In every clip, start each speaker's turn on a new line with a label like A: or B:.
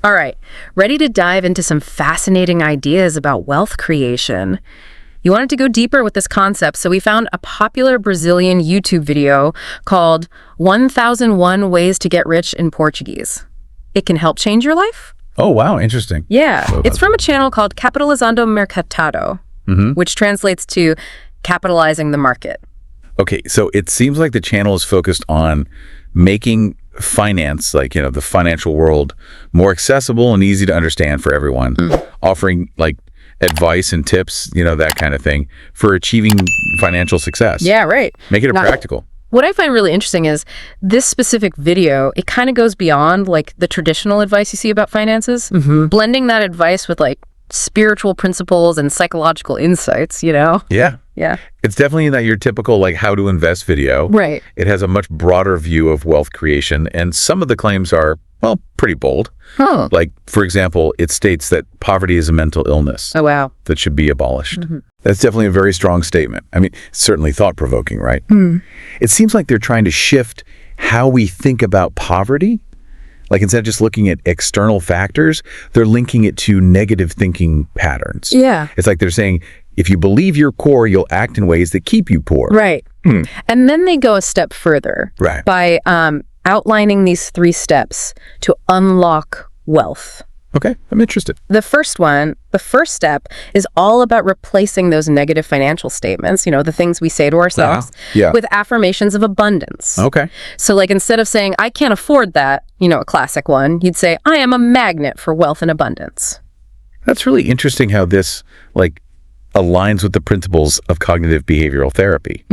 A: All right, ready to dive into some fascinating ideas about wealth creation? You wanted to go deeper with this concept, so we found a popular Brazilian YouTube video called 1001 Ways to Get Rich in Portuguese. It can help change your life?
B: Oh, wow. Interesting.
A: Yeah. It's from a channel called Capitalizando Mercado, which translates to capitalizing the market.
B: Okay, so it seems like the channel is focused on making finance, like, the financial world, more accessible and easy to understand for everyone, offering like advice and tips, that kind of thing for achieving financial success.
A: Yeah, right.
B: Make it practical.
A: What I find really interesting is this specific video, it kind of goes beyond like the traditional advice you see about finances, blending that advice with like spiritual principles and psychological insights, Yeah. Yeah.
B: It's definitely not your typical like how to invest video.
A: Right.
B: It has a much broader view of wealth creation, and some of the claims are, well, pretty bold.
A: Huh.
B: Like, for example, it states that poverty is a mental illness.
A: Oh, wow.
B: That should be abolished. That's definitely a very strong statement. I mean, certainly thought-provoking, right? It seems like they're trying to shift how we think about poverty. Like, instead of just looking at external factors, they're linking it to negative thinking patterns.
A: Yeah.
B: It's like they're saying, if you believe you're poor, you'll act in ways that keep you poor.
A: Right. And then they go a step further by outlining these 3 steps to unlock wealth.
B: Okay, I'm interested.
A: The first step is all about replacing those negative financial statements, the things we say to ourselves, with affirmations of abundance.
B: Okay.
A: So like instead of saying, I can't afford that, a classic one, you'd say, I am a magnet for wealth and abundance.
B: That's really interesting how this aligns with the principles of cognitive behavioral therapy,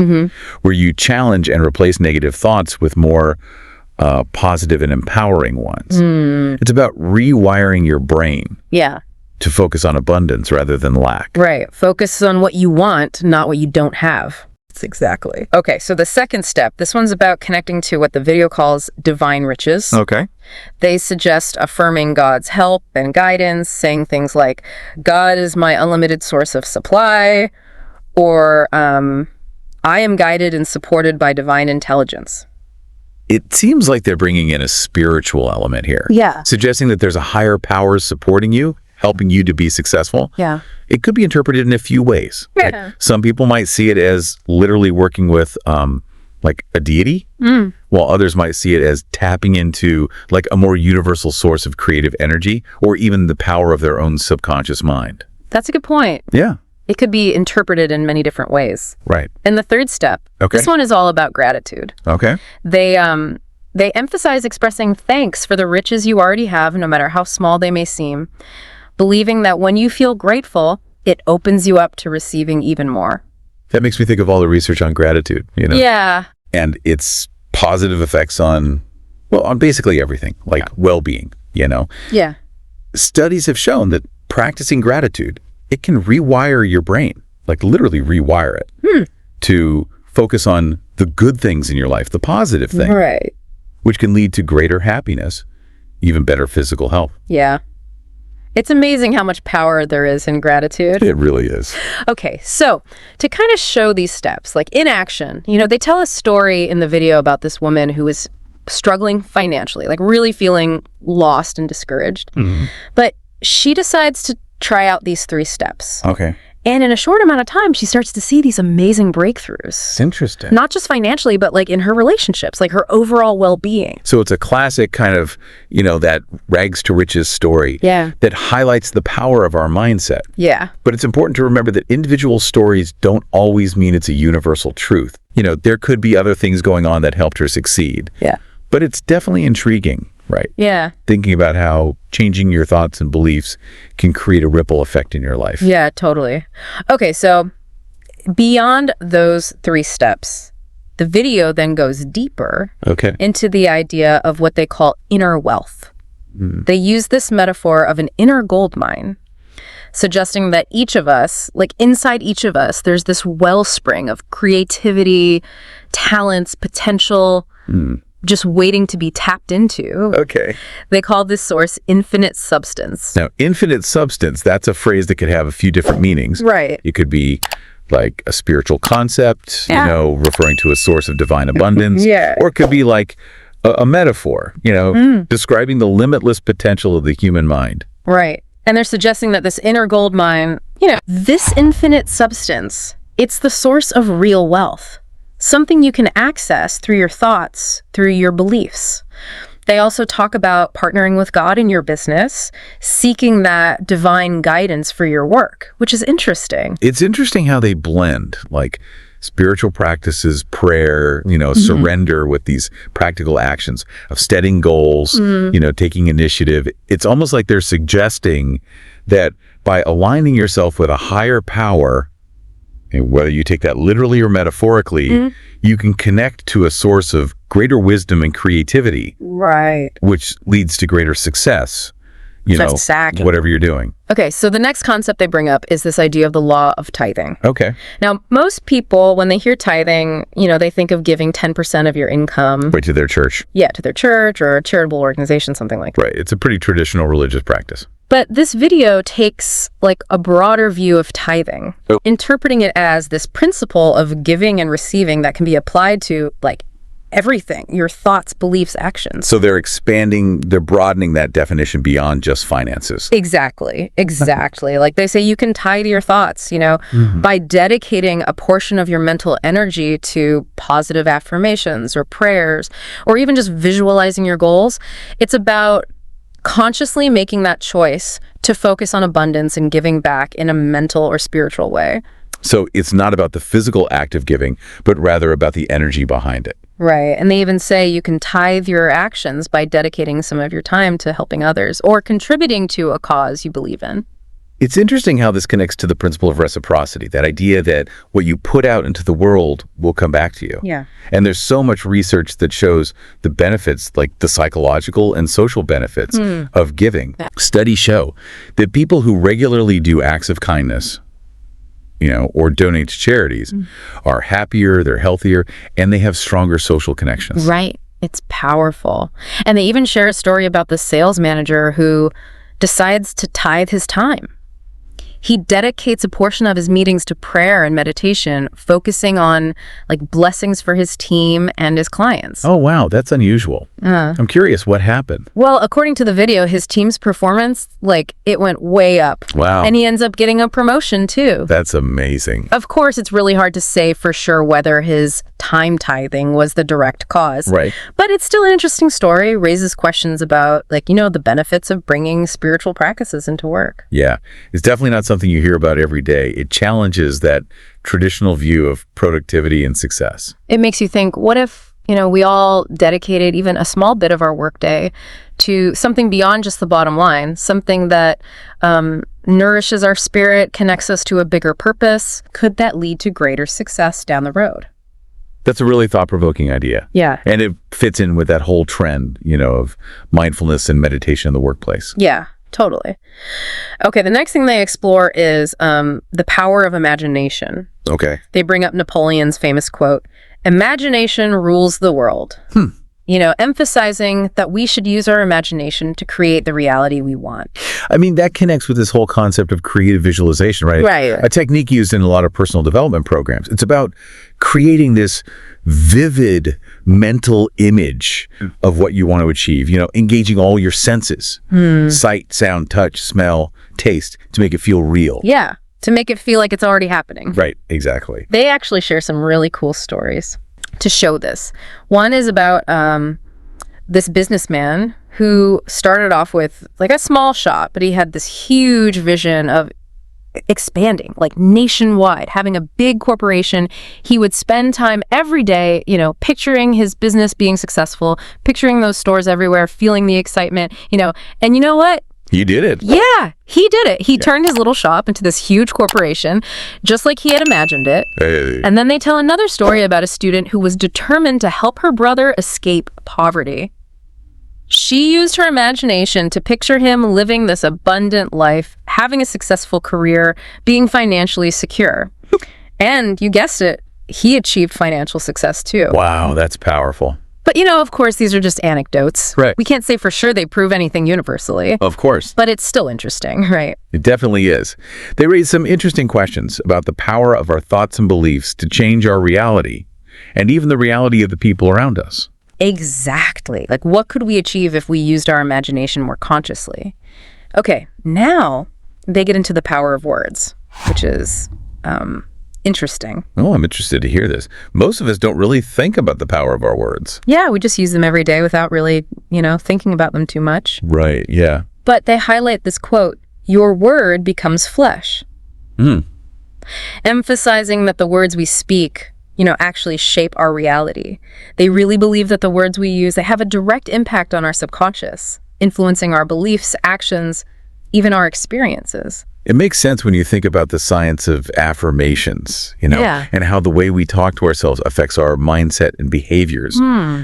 B: where you challenge and replace negative thoughts with more positive and empowering ones. It's about rewiring your brain to focus on abundance rather than lack.
A: Right. Focus on what you want, not what you don't have. Exactly. Okay, so the second step, this one's about connecting to what the video calls divine riches.
B: Okay.
A: They suggest affirming God's help and guidance, saying things like, God is my unlimited source of supply, or I am guided and supported by divine intelligence.
B: It seems like they're bringing in a spiritual element here.
A: Yeah.
B: Suggesting that there's a higher power supporting you, helping you to be successful.
A: Yeah.
B: It could be interpreted in a few ways.
A: Yeah.
B: Like, some people might see it as literally working with like a deity, while others might see it as tapping into like a more universal source of creative energy, or even the power of their own subconscious mind.
A: That's a good point.
B: Yeah.
A: It could be interpreted in many different ways.
B: Right.
A: And the third step, this one is all about gratitude.
B: Okay.
A: They emphasize expressing thanks for the riches you already have, no matter how small they may seem, believing that when you feel grateful, it opens you up to receiving even more.
B: That makes me think of all the research on gratitude,
A: Yeah.
B: And its positive effects on basically everything, like well-being,
A: Yeah.
B: Studies have shown that practicing gratitude, it can rewire your brain, like literally rewire it, to focus on the good things in your life, the positive thing,
A: Right.
B: which can lead to greater happiness, even better physical health.
A: Yeah. It's amazing how much power there is in gratitude.
B: It really is.
A: Okay, so to kind of show these steps, like in action, they tell a story in the video about this woman who was struggling financially, like really feeling lost and discouraged. But she decides to try out these 3 steps.
B: Okay.
A: And in a short amount of time, she starts to see these amazing breakthroughs.
B: It's interesting.
A: Not just financially, but like in her relationships, like her overall well-being.
B: So it's a classic kind of, that rags to riches story that highlights the power of our mindset.
A: Yeah.
B: But it's important to remember that individual stories don't always mean it's a universal truth. There could be other things going on that helped her succeed.
A: Yeah.
B: But it's definitely intriguing, right?
A: Yeah.
B: Thinking about how changing your thoughts and beliefs can create a ripple effect in your life.
A: Yeah, totally. Okay, so beyond those 3 steps, the video then goes deeper into the idea of what they call inner wealth. They use this metaphor of an inner gold mine, suggesting that each of us, like inside each of us, there's this wellspring of creativity, talents, potential, just waiting to be tapped into.
B: Okay.
A: They call this source infinite substance.
B: Now, infinite substance, that's a phrase that could have a few different meanings.
A: Right.
B: It could be like a spiritual concept, referring to a source of divine abundance.
A: Yeah.
B: Or it could be like a metaphor, describing the limitless potential of the human mind.
A: Right. And they're suggesting that this inner gold mine, this infinite substance, it's the source of real wealth, something you can access through your thoughts, through your beliefs. They also talk about partnering with God in your business, seeking that divine guidance for your work, which is interesting.
B: It's interesting how they blend, like spiritual practices, prayer, surrender with these practical actions of setting goals, taking initiative. It's almost like they're suggesting that by aligning yourself with a higher power, and whether you take that literally or metaphorically, you can connect to a source of greater wisdom and creativity.
A: Right.
B: Which leads to greater success,
A: exactly.
B: whatever you're doing.
A: Okay, so the next concept they bring up is this idea of the law of tithing.
B: Okay.
A: Now, most people, when they hear tithing, they think of giving 10% of your income.
B: Right, to their church.
A: Yeah, to their church or a charitable organization, something like that.
B: Right, it's a pretty traditional religious practice.
A: But this video takes a broader view of tithing, interpreting it as this principle of giving and receiving that can be applied to everything, your thoughts, beliefs, actions.
B: So they're broadening that definition beyond just finances.
A: Exactly. Like they say, you can tithe your thoughts, by dedicating a portion of your mental energy to positive affirmations or prayers, or even just visualizing your goals. It's about consciously making that choice to focus on abundance and giving back in a mental or spiritual way.
B: So it's not about the physical act of giving, but rather about the energy behind it.
A: Right. And they even say you can tithe your actions by dedicating some of your time to helping others or contributing to a cause you believe in.
B: It's interesting how this connects to the principle of reciprocity, that idea that what you put out into the world will come back to you.
A: Yeah.
B: And there's so much research that shows the benefits, like the psychological and social benefits of giving. Yeah. Studies show that people who regularly do acts of kindness, or donate to charities are happier, they're healthier, and they have stronger social connections.
A: Right. It's powerful. And they even share a story about the sales manager who decides to tithe his time. He dedicates a portion of his meetings to prayer and meditation, focusing on blessings for his team and his clients.
B: Oh, wow. That's unusual. I'm curious what happened.
A: Well, according to the video, his team's performance, it went way up.
B: Wow.
A: And he ends up getting a promotion too.
B: That's amazing.
A: Of course, it's really hard to say for sure whether his time tithing was the direct cause.
B: Right.
A: But it's still an interesting story, raises questions about the benefits of bringing spiritual practices into work.
B: Yeah. It's definitely not something you hear about every day. It challenges that traditional view of productivity and success.
A: It makes you think, what if, we all dedicated even a small bit of our workday to something beyond just the bottom line, something that nourishes our spirit, connects us to a bigger purpose? Could that lead to greater success down the road?
B: That's a really thought-provoking idea.
A: Yeah.
B: And it fits in with that whole trend, of mindfulness and meditation in the workplace.
A: Yeah. Totally. Okay, the next thing they explore is the power of imagination.
B: Okay.
A: They bring up Napoleon's famous quote, "Imagination rules the world." Emphasizing that we should use our imagination to create the reality we want.
B: I mean, that connects with this whole concept of creative visualization, right?
A: Right.
B: A technique used in a lot of personal development programs. It's about creating this vivid mental image of what you want to achieve, engaging all your senses, sight, sound, touch, smell, taste, to make it feel real.
A: Yeah, to make it feel like it's already happening.
B: Right, exactly.
A: They actually share some really cool stories to show this. One is about this businessman who started off with a small shop, but he had this huge vision of expanding nationwide, having a big corporation. He would spend time every day, picturing his business being successful, picturing those stores everywhere, feeling the excitement, and you know what?
B: He did it.
A: Yeah, he did it. He turned his little shop into this huge corporation, just like he had imagined it.
B: Hey.
A: And then they tell another story about a student who was determined to help her brother escape poverty. She used her imagination to picture him living this abundant life, having a successful career, being financially secure. And you guessed it, he achieved financial success too.
B: Wow, that's powerful.
A: But of course, these are just anecdotes.
B: Right.
A: We can't say for sure they prove anything universally.
B: Of course.
A: But it's still interesting, right?
B: It definitely is. They raise some interesting questions about the power of our thoughts and beliefs to change our reality, and even the reality of the people around us.
A: Exactly. Like, what could we achieve if we used our imagination more consciously? Okay, now they get into the power of words, which is interesting.
B: Oh, I'm interested to hear this. Most of us don't really think about the power of our words.
A: Yeah, we just use them every day without really, thinking about them too much.
B: Right, yeah.
A: But they highlight this quote, "Your word becomes flesh." Emphasizing that the words we speak, actually shape our reality. They really believe that the words we use, they have a direct impact on our subconscious, influencing our beliefs, actions, even our experiences.
B: It makes sense when you think about the science of affirmations,
A: Yeah.
B: and how the way we talk to ourselves affects our mindset and behaviors.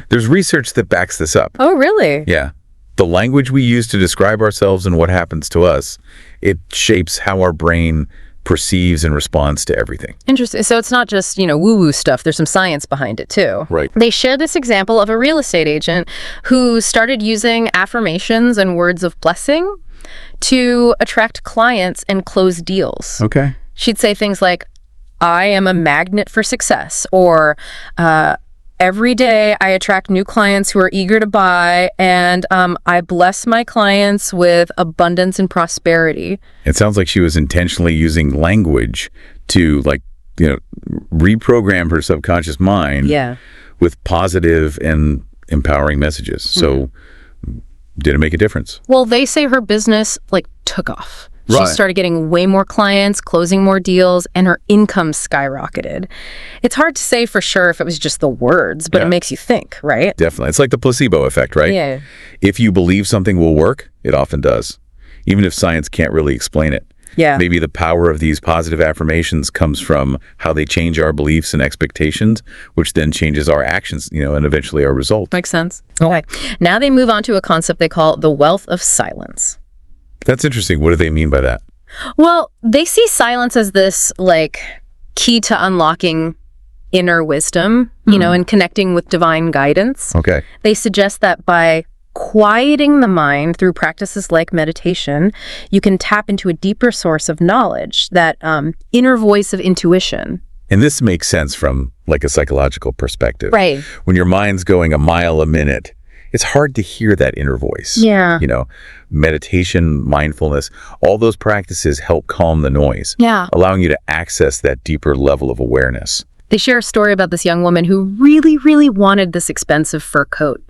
B: There's research that backs this up.
A: Oh, really?
B: Yeah. The language we use to describe ourselves and what happens to us, it shapes how our brain perceives and responds to everything.
A: Interesting. So it's not just, woo-woo stuff. There's some science behind it, too.
B: Right.
A: They share this example of a real estate agent who started using affirmations and words of blessing to attract clients and close deals.
B: Okay.
A: She'd say things like, "I am a magnet for success," or "Every day I attract new clients who are eager to buy, and I bless my clients with abundance and prosperity."
B: It sounds like she was intentionally using language to, reprogram her subconscious mind with positive and empowering messages. So did it make a difference?
A: Well, they say her business took off. She
B: Right.
A: started getting way more clients, closing more deals, and her income skyrocketed. It's hard to say for sure if it was just the words, but
B: Yeah.
A: it makes you think, right?
B: Definitely. It's like the placebo effect, right?
A: Yeah.
B: If you believe something will work, it often does, even if science can't really explain it.
A: Yeah.
B: Maybe the power of these positive affirmations comes from how they change our beliefs and expectations, which then changes our actions, and eventually our results.
A: Makes sense. Okay. Now they move on to a concept they call the wealth of silence.
B: That's interesting. What do they mean by that?
A: Well, they see silence as this key to unlocking inner wisdom, and connecting with divine guidance.
B: Okay.
A: They suggest that by quieting the mind through practices like meditation, you can tap into a deeper source of knowledge, that inner voice of intuition.
B: And this makes sense from a psychological perspective.
A: Right.
B: When your mind's going a mile a minute, it's hard to hear that inner voice.
A: Yeah.
B: Meditation, mindfulness, all those practices help calm the noise,
A: Yeah.
B: allowing you to access that deeper level of awareness.
A: They share a story about this young woman who really, really wanted this expensive fur coat,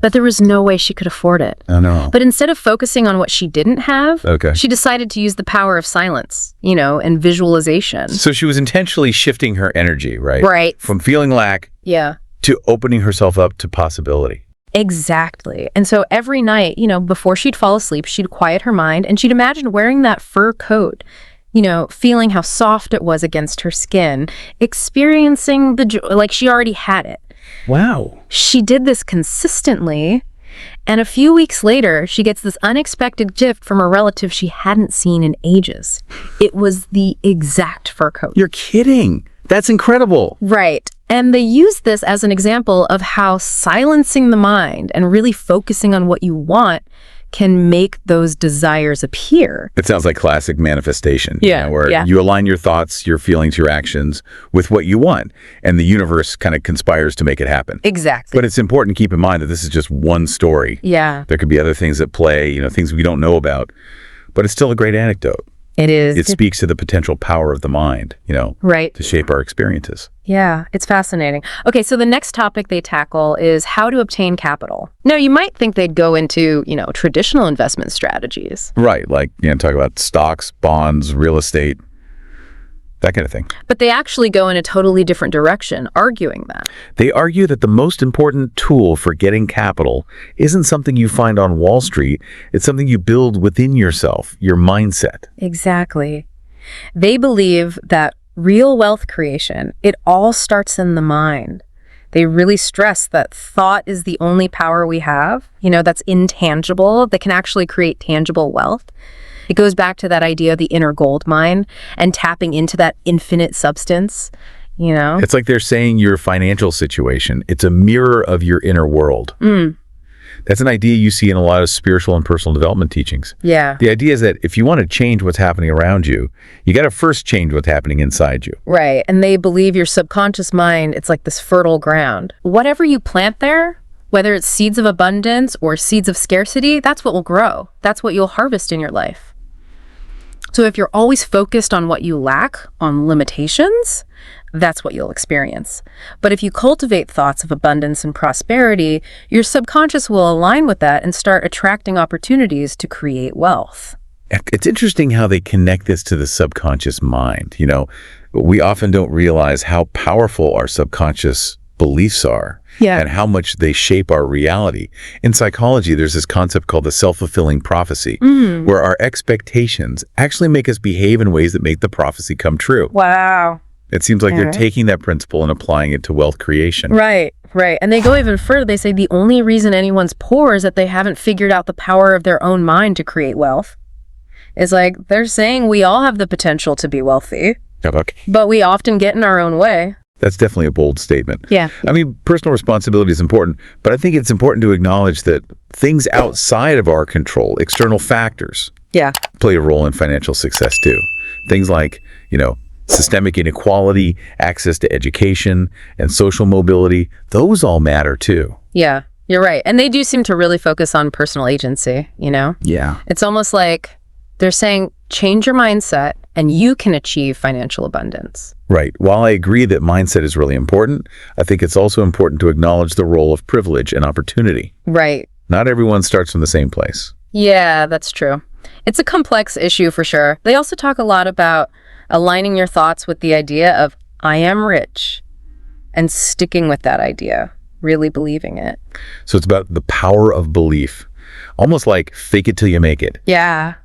A: but there was no way she could afford it.
B: Oh, no.
A: But instead of focusing on what she didn't have,
B: Okay.
A: she decided to use the power of silence, and visualization.
B: So she was intentionally shifting her energy, right?
A: Right.
B: From feeling lack
A: Yeah.
B: to opening herself up to possibility.
A: Exactly. And so every night, before she'd fall asleep, she'd quiet her mind and she'd imagine wearing that fur coat, feeling how soft it was against her skin, experiencing the joy, like she already had it.
B: Wow.
A: She did this consistently, and a few weeks later, she gets this unexpected gift from a relative she hadn't seen in ages. It was the exact fur coat.
B: You're kidding. That's incredible.
A: Right. And they use this as an example of how silencing the mind and really focusing on what you want can make those desires appear.
B: It sounds like classic manifestation.
A: Yeah,
B: Where
A: yeah.
B: you align your thoughts, your feelings, your actions with what you want, and the universe kind of conspires to make it happen.
A: Exactly.
B: But it's important to keep in mind that this is just one story.
A: Yeah,
B: There could be other things at play, things we don't know about, but it's still a great anecdote.
A: it is.
B: It speaks to the potential power of the mind,
A: Right.
B: to shape our experiences.
A: Yeah, it's fascinating. Okay, so the next topic they tackle is how to obtain capital. Now, you might think they'd go into, traditional investment strategies.
B: Right, talk about stocks, bonds, real estate, that kind of thing.
A: But they actually go in a totally different direction, arguing that.
B: They argue that the most important tool for getting capital isn't something you find on Wall Street, it's something you build within yourself, your mindset.
A: Exactly. They believe that real wealth creation, it all starts in the mind. They really stress that thought is the only power we have, that's intangible, that can actually create tangible wealth. It goes back to that idea of the inner gold mine and tapping into that infinite substance,
B: It's like they're saying your financial situation, it's a mirror of your inner world. That's an idea you see in a lot of spiritual and personal development teachings.
A: Yeah.
B: The idea is that if you want to change what's happening around you, you got to first change what's happening inside you.
A: Right. And they believe your subconscious mind, it's like this fertile ground. Whatever you plant there Whether it's seeds of abundance or seeds of scarcity, that's what will grow. That's what you'll harvest in your life. So if you're always focused on what you lack, on limitations, that's what you'll experience. But if you cultivate thoughts of abundance and prosperity, your subconscious will align with that and start attracting opportunities to create wealth.
B: It's interesting how they connect this to the subconscious mind. We often don't realize how powerful our subconscious beliefs are and how much they shape our reality. In psychology, there's this concept called the self-fulfilling prophecy, where our expectations actually make us behave in ways that make the prophecy come true.
A: Wow.
B: It seems like they're taking that principle and applying it to wealth creation.
A: Right. And they go even further. They say the only reason anyone's poor is that they haven't figured out the power of their own mind to create wealth. It's like they're saying we all have the potential to be wealthy, but we often get in our own way.
B: That's definitely a bold statement.
A: Yeah.
B: I mean, personal responsibility is important, but I think it's important to acknowledge that things outside of our control, external factors, play a role in financial success too. Things like, systemic inequality, access to education, and social mobility, those all matter too.
A: Yeah, you're right. And they do seem to really focus on personal agency,
B: Yeah.
A: It's almost like they're saying, change your mindset and you can achieve financial abundance.
B: Right. While I agree that mindset is really important, I think it's also important to acknowledge the role of privilege and opportunity.
A: Right.
B: Not everyone starts from the same place.
A: Yeah, that's true. It's a complex issue for sure. They also talk a lot about aligning your thoughts with the idea of, I am rich, and sticking with that idea, really believing it.
B: So it's about the power of belief, almost like fake it till you make it.
A: Yeah.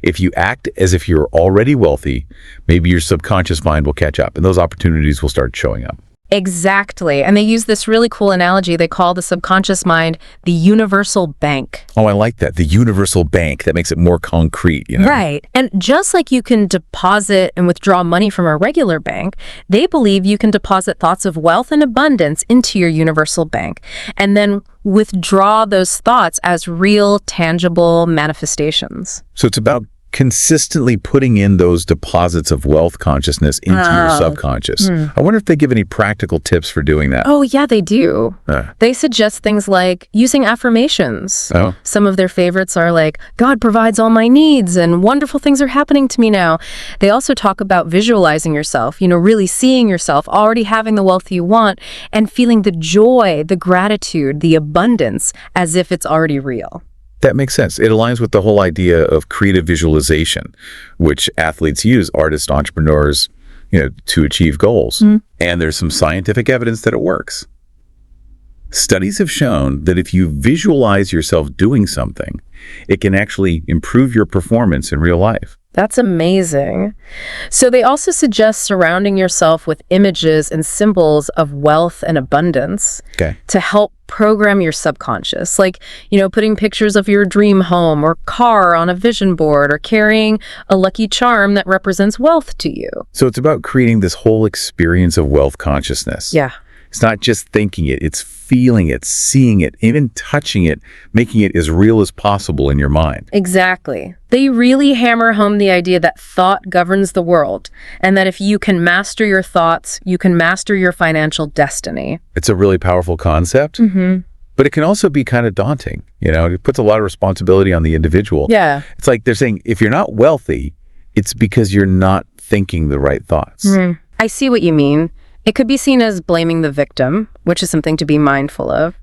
B: If you act as if you're already wealthy, maybe your subconscious mind will catch up and those opportunities will start showing up.
A: Exactly. And they use this really cool analogy they call the subconscious mind the universal bank.
B: Oh, I like that. The universal bank. That makes it more concrete,
A: Right. And just like you can deposit and withdraw money from a regular bank, they believe you can deposit thoughts of wealth and abundance into your universal bank and then withdraw those thoughts as real, tangible manifestations.
B: So it's about consistently putting in those deposits of wealth consciousness into your subconscious. I wonder if they give any practical tips for doing that.
A: Oh, yeah, they do. They suggest things like using affirmations. Some of their favorites are like, God provides all my needs and wonderful things are happening to me now. They also talk about visualizing yourself, really seeing yourself already having the wealth you want and feeling the joy, the gratitude, the abundance as if it's already real.
B: That makes sense. It aligns with the whole idea of creative visualization, which athletes use, artists, entrepreneurs, to achieve goals. And there's some scientific evidence that it works. Studies have shown that if you visualize yourself doing something, it can actually improve your performance in real life.
A: That's amazing. So they also suggest surrounding yourself with images and symbols of wealth and abundance to help program your subconscious. Like, putting pictures of your dream home or car on a vision board or carrying a lucky charm that represents wealth to you.
B: So it's about creating this whole experience of wealth consciousness.
A: Yeah.
B: It's not just thinking it, it's feeling it, seeing it, even touching it, making it as real as possible in your mind.
A: Exactly. They really hammer home the idea that thought governs the world, and that if you can master your thoughts, you can master your financial destiny.
B: It's a really powerful concept, but it can also be kind of daunting. It puts a lot of responsibility on the individual.
A: Yeah.
B: It's like they're saying, if you're not wealthy, it's because you're not thinking the right thoughts.
A: I see what you mean. It could be seen as blaming the victim, which is something to be mindful of.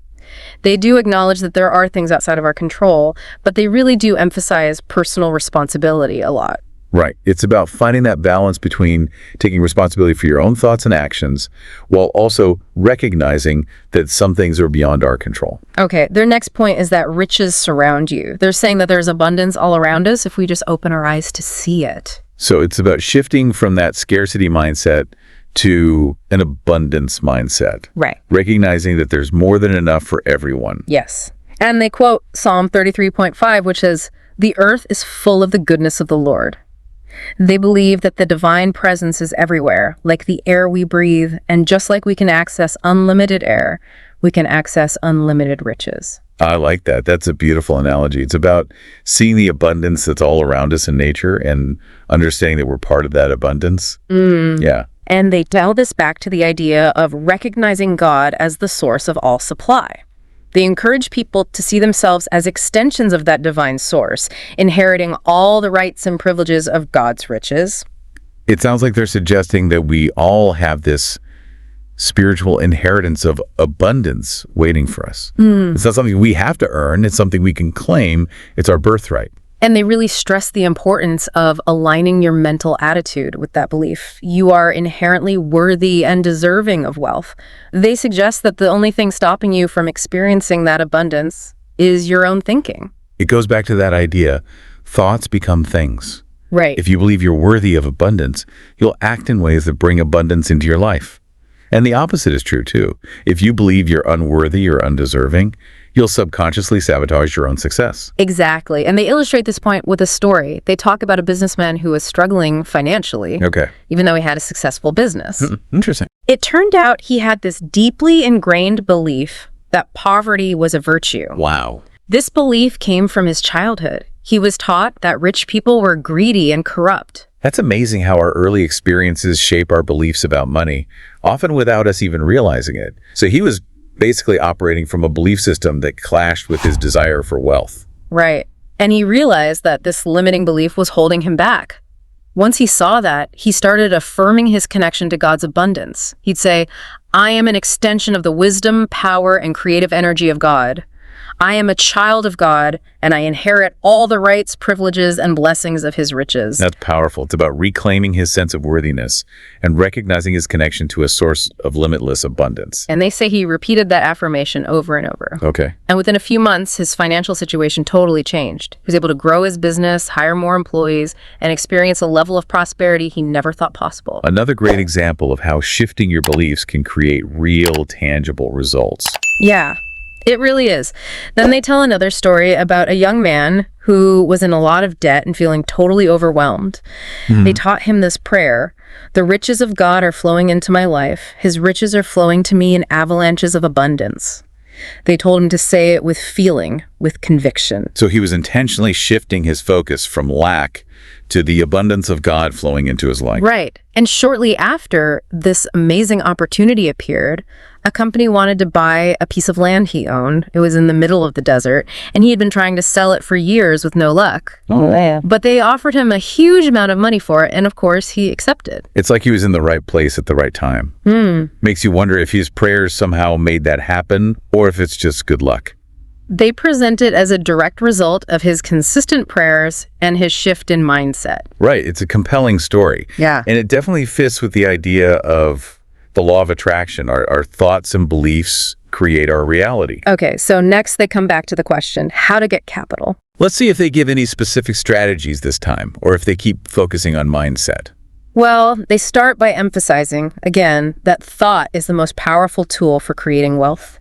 A: They do acknowledge that there are things outside of our control, but they really do emphasize personal responsibility a lot.
B: Right. It's about finding that balance between taking responsibility for your own thoughts and actions while also recognizing that some things are beyond our control.
A: Okay. Their next point is that riches surround you. They're saying that there's abundance all around us if we just open our eyes to see it.
B: So it's about shifting from that scarcity mindset to an abundance mindset.
A: Right.
B: Recognizing that there's more than enough for everyone.
A: Yes. And they quote Psalm 33.5, which says, "The earth is full of the goodness of the Lord." They believe that the divine presence is everywhere, like the air we breathe, and just like we can access unlimited air, we can access unlimited riches.
B: I like that. That's a beautiful analogy. It's about seeing the abundance that's all around us in nature and understanding that we're part of that abundance. Yeah.
A: And they dial this back to the idea of recognizing God as the source of all supply. They encourage people to see themselves as extensions of that divine source, inheriting all the rights and privileges of God's riches.
B: It sounds like they're suggesting that we all have this spiritual inheritance of abundance waiting for us. It's not something we have to earn. It's something we can claim. It's our birthright.
A: And they really stress the importance of aligning your mental attitude with that belief. You are inherently worthy and deserving of wealth. They suggest that the only thing stopping you from experiencing that abundance is your own thinking.
B: It goes back to that idea, thoughts become things.
A: Right.
B: If you believe you're worthy of abundance, you'll act in ways that bring abundance into your life. And the opposite is true too. If you believe you're unworthy or undeserving, you'll subconsciously sabotage your own success.
A: Exactly. And they illustrate this point with a story. They talk about a businessman who was struggling financially, even though he had a successful business.
B: Interesting.
A: It turned out he had this deeply ingrained belief that poverty was a virtue.
B: Wow.
A: This belief came from his childhood. He was taught that rich people were greedy and corrupt.
B: That's amazing how our early experiences shape our beliefs about money, often without us even realizing it. So he was basically operating from a belief system that clashed with his desire for wealth.
A: Right. And he realized that this limiting belief was holding him back. Once he saw that, he started affirming his connection to God's abundance. He'd say, I am an extension of the wisdom, power, and creative energy of God. I am a child of God, and I inherit all the rights, privileges, and blessings of his riches.
B: That's powerful. It's about reclaiming his sense of worthiness and recognizing his connection to a source of limitless abundance.
A: And they say he repeated that affirmation over and over.
B: Okay.
A: And within a few months, his financial situation totally changed. He was able to grow his business, hire more employees, and experience a level of prosperity he never thought possible.
B: Another great example of how shifting your beliefs can create real, tangible results.
A: Yeah. It really is. Then they tell another story about a young man who was in a lot of debt and feeling totally overwhelmed. They taught him this prayer: the riches of God are flowing into my life. His riches are flowing to me in avalanches of abundance. They told him to say it with feeling, with conviction.
B: So he was intentionally shifting his focus from lack to the abundance of God flowing into his life.
A: Right. And shortly after this amazing opportunity appeared, a company wanted to buy a piece of land he owned. It was in the middle of the desert, and he had been trying to sell it for years with no luck.
B: Oh, man.
A: But they offered him a huge amount of money for it, and of course, he accepted.
B: It's like he was in the right place at the right time. Makes you wonder if his prayers somehow made that happen, or if it's just good luck.
A: They present it as a direct result of his consistent prayers and his shift in mindset.
B: Right. It's a compelling story.
A: Yeah.
B: And it definitely fits with the idea of the law of attraction. Our thoughts and beliefs create our reality.
A: Okay, so next they come back to the question, how to get capital.
B: Let's see if they give any specific strategies this time, or if they keep focusing on mindset.
A: Well, they start by emphasizing, again, that thought is the most powerful tool for creating wealth.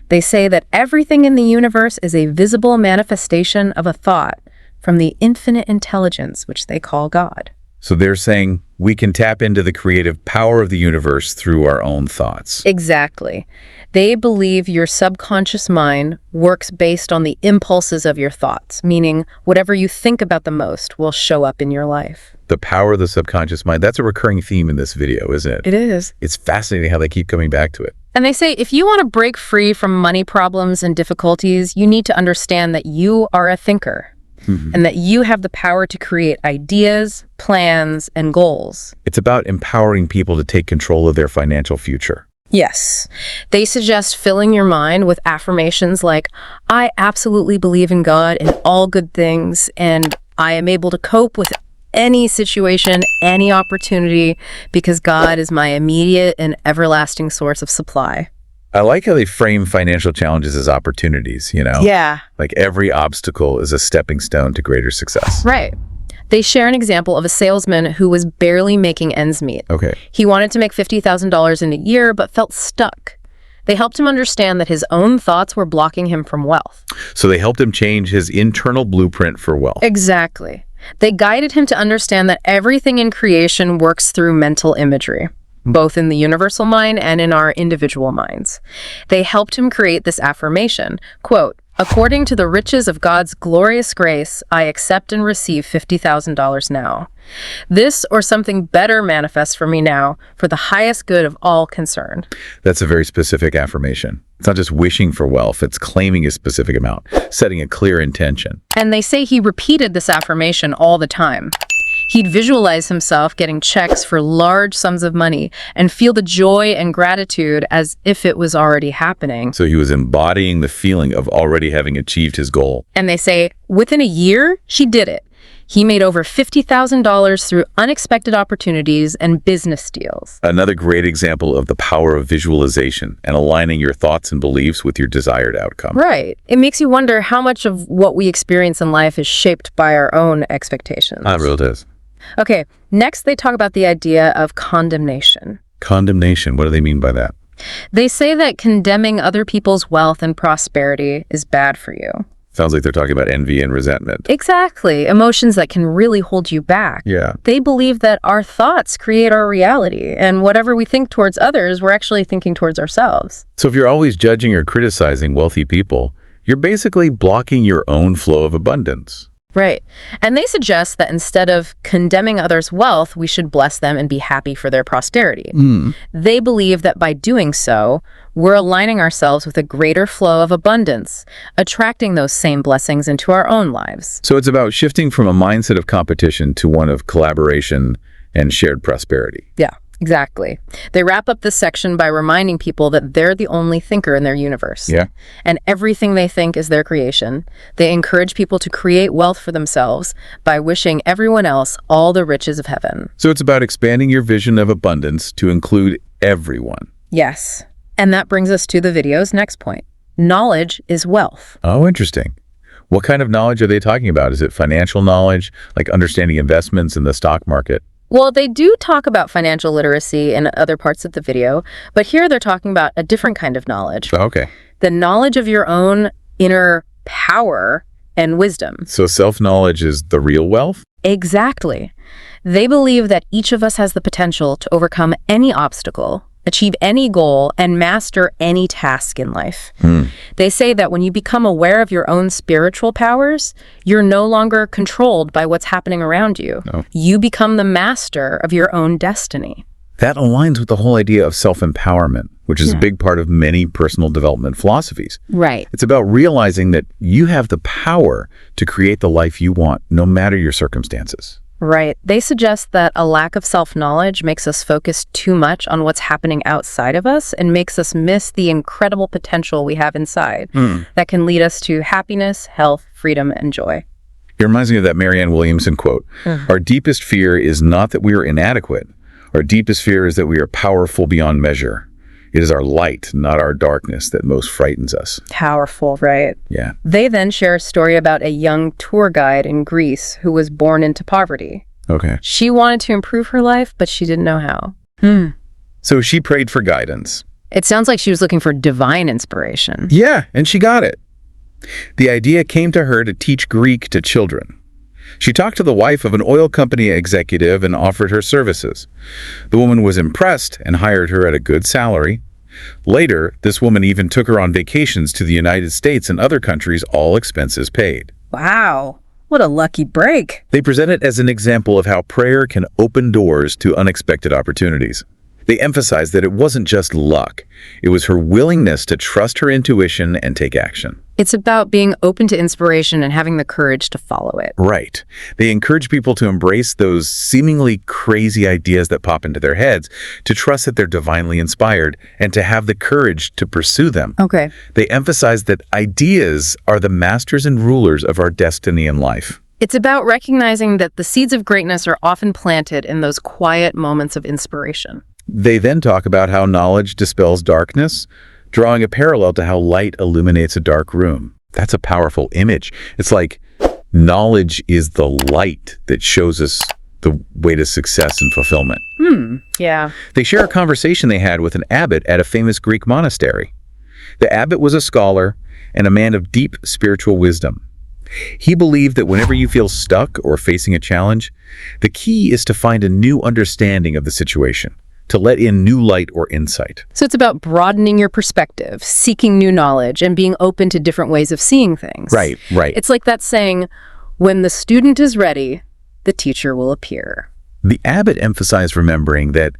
A: They say that everything in the universe is a visible manifestation of a thought from the infinite intelligence, which they call God.
B: So they're saying we can tap into the creative power of the universe through our own thoughts.
A: Exactly. They believe your subconscious mind works based on the impulses of your thoughts, meaning whatever you think about the most will show up in your life.
B: The power of the subconscious mind, that's a recurring theme in this video, isn't it?
A: It is.
B: It's fascinating how they keep coming back to it.
A: And they say if you want to break free from money problems and difficulties, you need to understand that you are a thinker. And that you have the power to create ideas, plans, and goals.
B: It's about empowering people to take control of their financial future.
A: Yes. They suggest filling your mind with affirmations like, I absolutely believe in God and all good things, and I am able to cope with any situation, any opportunity, because God is my immediate and everlasting source of supply.
B: I like how they frame financial challenges as opportunities, you know?
A: Yeah.
B: Like every obstacle is a stepping stone to greater success.
A: Right. They share an example of a salesman who was barely making ends meet.
B: Okay.
A: He wanted to make $50,000 in a year, but felt stuck. They helped him understand that his own thoughts were blocking him from wealth.
B: So they helped him change his internal blueprint for wealth.
A: Exactly. They guided him to understand that everything in creation works through mental imagery, both in the universal mind and in our individual minds. They helped him create this affirmation, quote, According to the riches of God's glorious grace, I accept and receive $50,000 now. This or something better manifests for me now for the highest good of all concerned.
B: That's a very specific affirmation. It's not just wishing for wealth, it's claiming a specific amount, setting a clear intention.
A: And they say he repeated this affirmation all the time. He'd visualize himself getting checks for large sums of money and feel the joy and gratitude as if it was already happening.
B: So he was embodying the feeling of already having achieved his goal.
A: And they say, within a year, he did it. He made over $50,000 through unexpected opportunities and business deals.
B: Another great example of the power of visualization and aligning your thoughts and beliefs with your desired outcome.
A: Right. It makes you wonder how much of what we experience in life is shaped by our own expectations.
B: It really is.
A: Okay, next they talk about the idea of condemnation.
B: Condemnation, what do they mean by that?
A: They say that condemning other people's wealth and prosperity is bad for you.
B: Sounds like they're talking about envy and resentment.
A: Exactly, emotions that can really hold you back.
B: Yeah.
A: They believe that our thoughts create our reality, and whatever we think towards others, we're actually thinking towards ourselves.
B: So if you're always judging or criticizing wealthy people, you're basically blocking your own flow of abundance.
A: Right. And they suggest that instead of condemning others' wealth, we should bless them and be happy for their prosperity. They believe that by doing so, we're aligning ourselves with a greater flow of abundance, attracting those same blessings into our own lives.
B: So it's about shifting from a mindset of competition to one of collaboration and shared prosperity.
A: Yeah, exactly. They wrap up this section by reminding people that they're the only thinker in their universe.
B: Yeah.
A: And everything they think is their creation. They encourage people to create wealth for themselves by wishing everyone else all the riches of heaven.
B: So it's about expanding your vision of abundance to include everyone.
A: Yes. And that brings us to the video's next point. Knowledge is wealth.
B: Oh, interesting. What kind of knowledge are they talking about? Is it financial knowledge, like understanding investments in the stock market?
A: Well, they do talk about financial literacy in other parts of the video, but here they're talking about a different kind of knowledge.
B: Okay.
A: The knowledge of your own inner power and wisdom.
B: So self-knowledge is the real wealth?
A: Exactly. They believe that each of us has the potential to overcome any obstacle, achieve any goal, and master any task in life. They say that when you become aware of your own spiritual powers, you're no longer controlled by what's happening around you.
B: Oh.
A: You become the master of your own destiny.
B: That aligns with the whole idea of self-empowerment, which is a big part of many personal development philosophies.
A: Right.
B: It's about realizing that you have the power to create the life you want, no matter your circumstances.
A: Right. They suggest that a lack of self-knowledge makes us focus too much on what's happening outside of us and makes us miss the incredible potential we have inside that can lead us to happiness, health, freedom, and joy.
B: It reminds me of that Marianne Williamson quote. Our deepest fear is not that we are inadequate. Our deepest fear is that we are powerful beyond measure. It is our light, not our darkness, that most frightens us.
A: Powerful, right?
B: Yeah.
A: They then share a story about a young tour guide in Greece who was born into poverty.
B: Okay.
A: She wanted to improve her life, but she didn't know how.
B: So she prayed for guidance.
A: It sounds like she was looking for divine inspiration.
B: Yeah, and she got it. The idea came to her to teach Greek to children. She talked to the wife of an oil company executive and offered her services. The woman was impressed and hired her at a good salary. Later, this woman even took her on vacations to the United States and other countries, all expenses paid.
A: Wow, what a lucky break.
B: They present it as an example of how prayer can open doors to unexpected opportunities. They emphasized that it wasn't just luck. It was her willingness to trust her intuition and take action.
A: It's about being open to inspiration and having the courage to follow it.
B: Right. They encourage people to embrace those seemingly crazy ideas that pop into their heads, to trust that they're divinely inspired, and to have the courage to pursue them.
A: Okay.
B: They emphasize that ideas are the masters and rulers of our destiny in life.
A: It's about recognizing that the seeds of greatness are often planted in those quiet moments of inspiration.
B: They then talk about how knowledge dispels darkness, drawing a parallel to how light illuminates a dark room. That's a powerful image. It's like knowledge is the light that shows us the way to success and fulfillment.
A: Yeah.
B: They share a conversation they had with an abbot at a famous Greek monastery. The abbot was a scholar and a man of deep spiritual wisdom. He believed that whenever you feel stuck or facing a challenge, the key is to find a new understanding of the situation, to let in new light or insight.
A: So it's about broadening your perspective, seeking new knowledge, and being open to different ways of seeing things.
B: Right.
A: It's like that saying, when the student is ready, the teacher will appear.
B: The abbot emphasized remembering that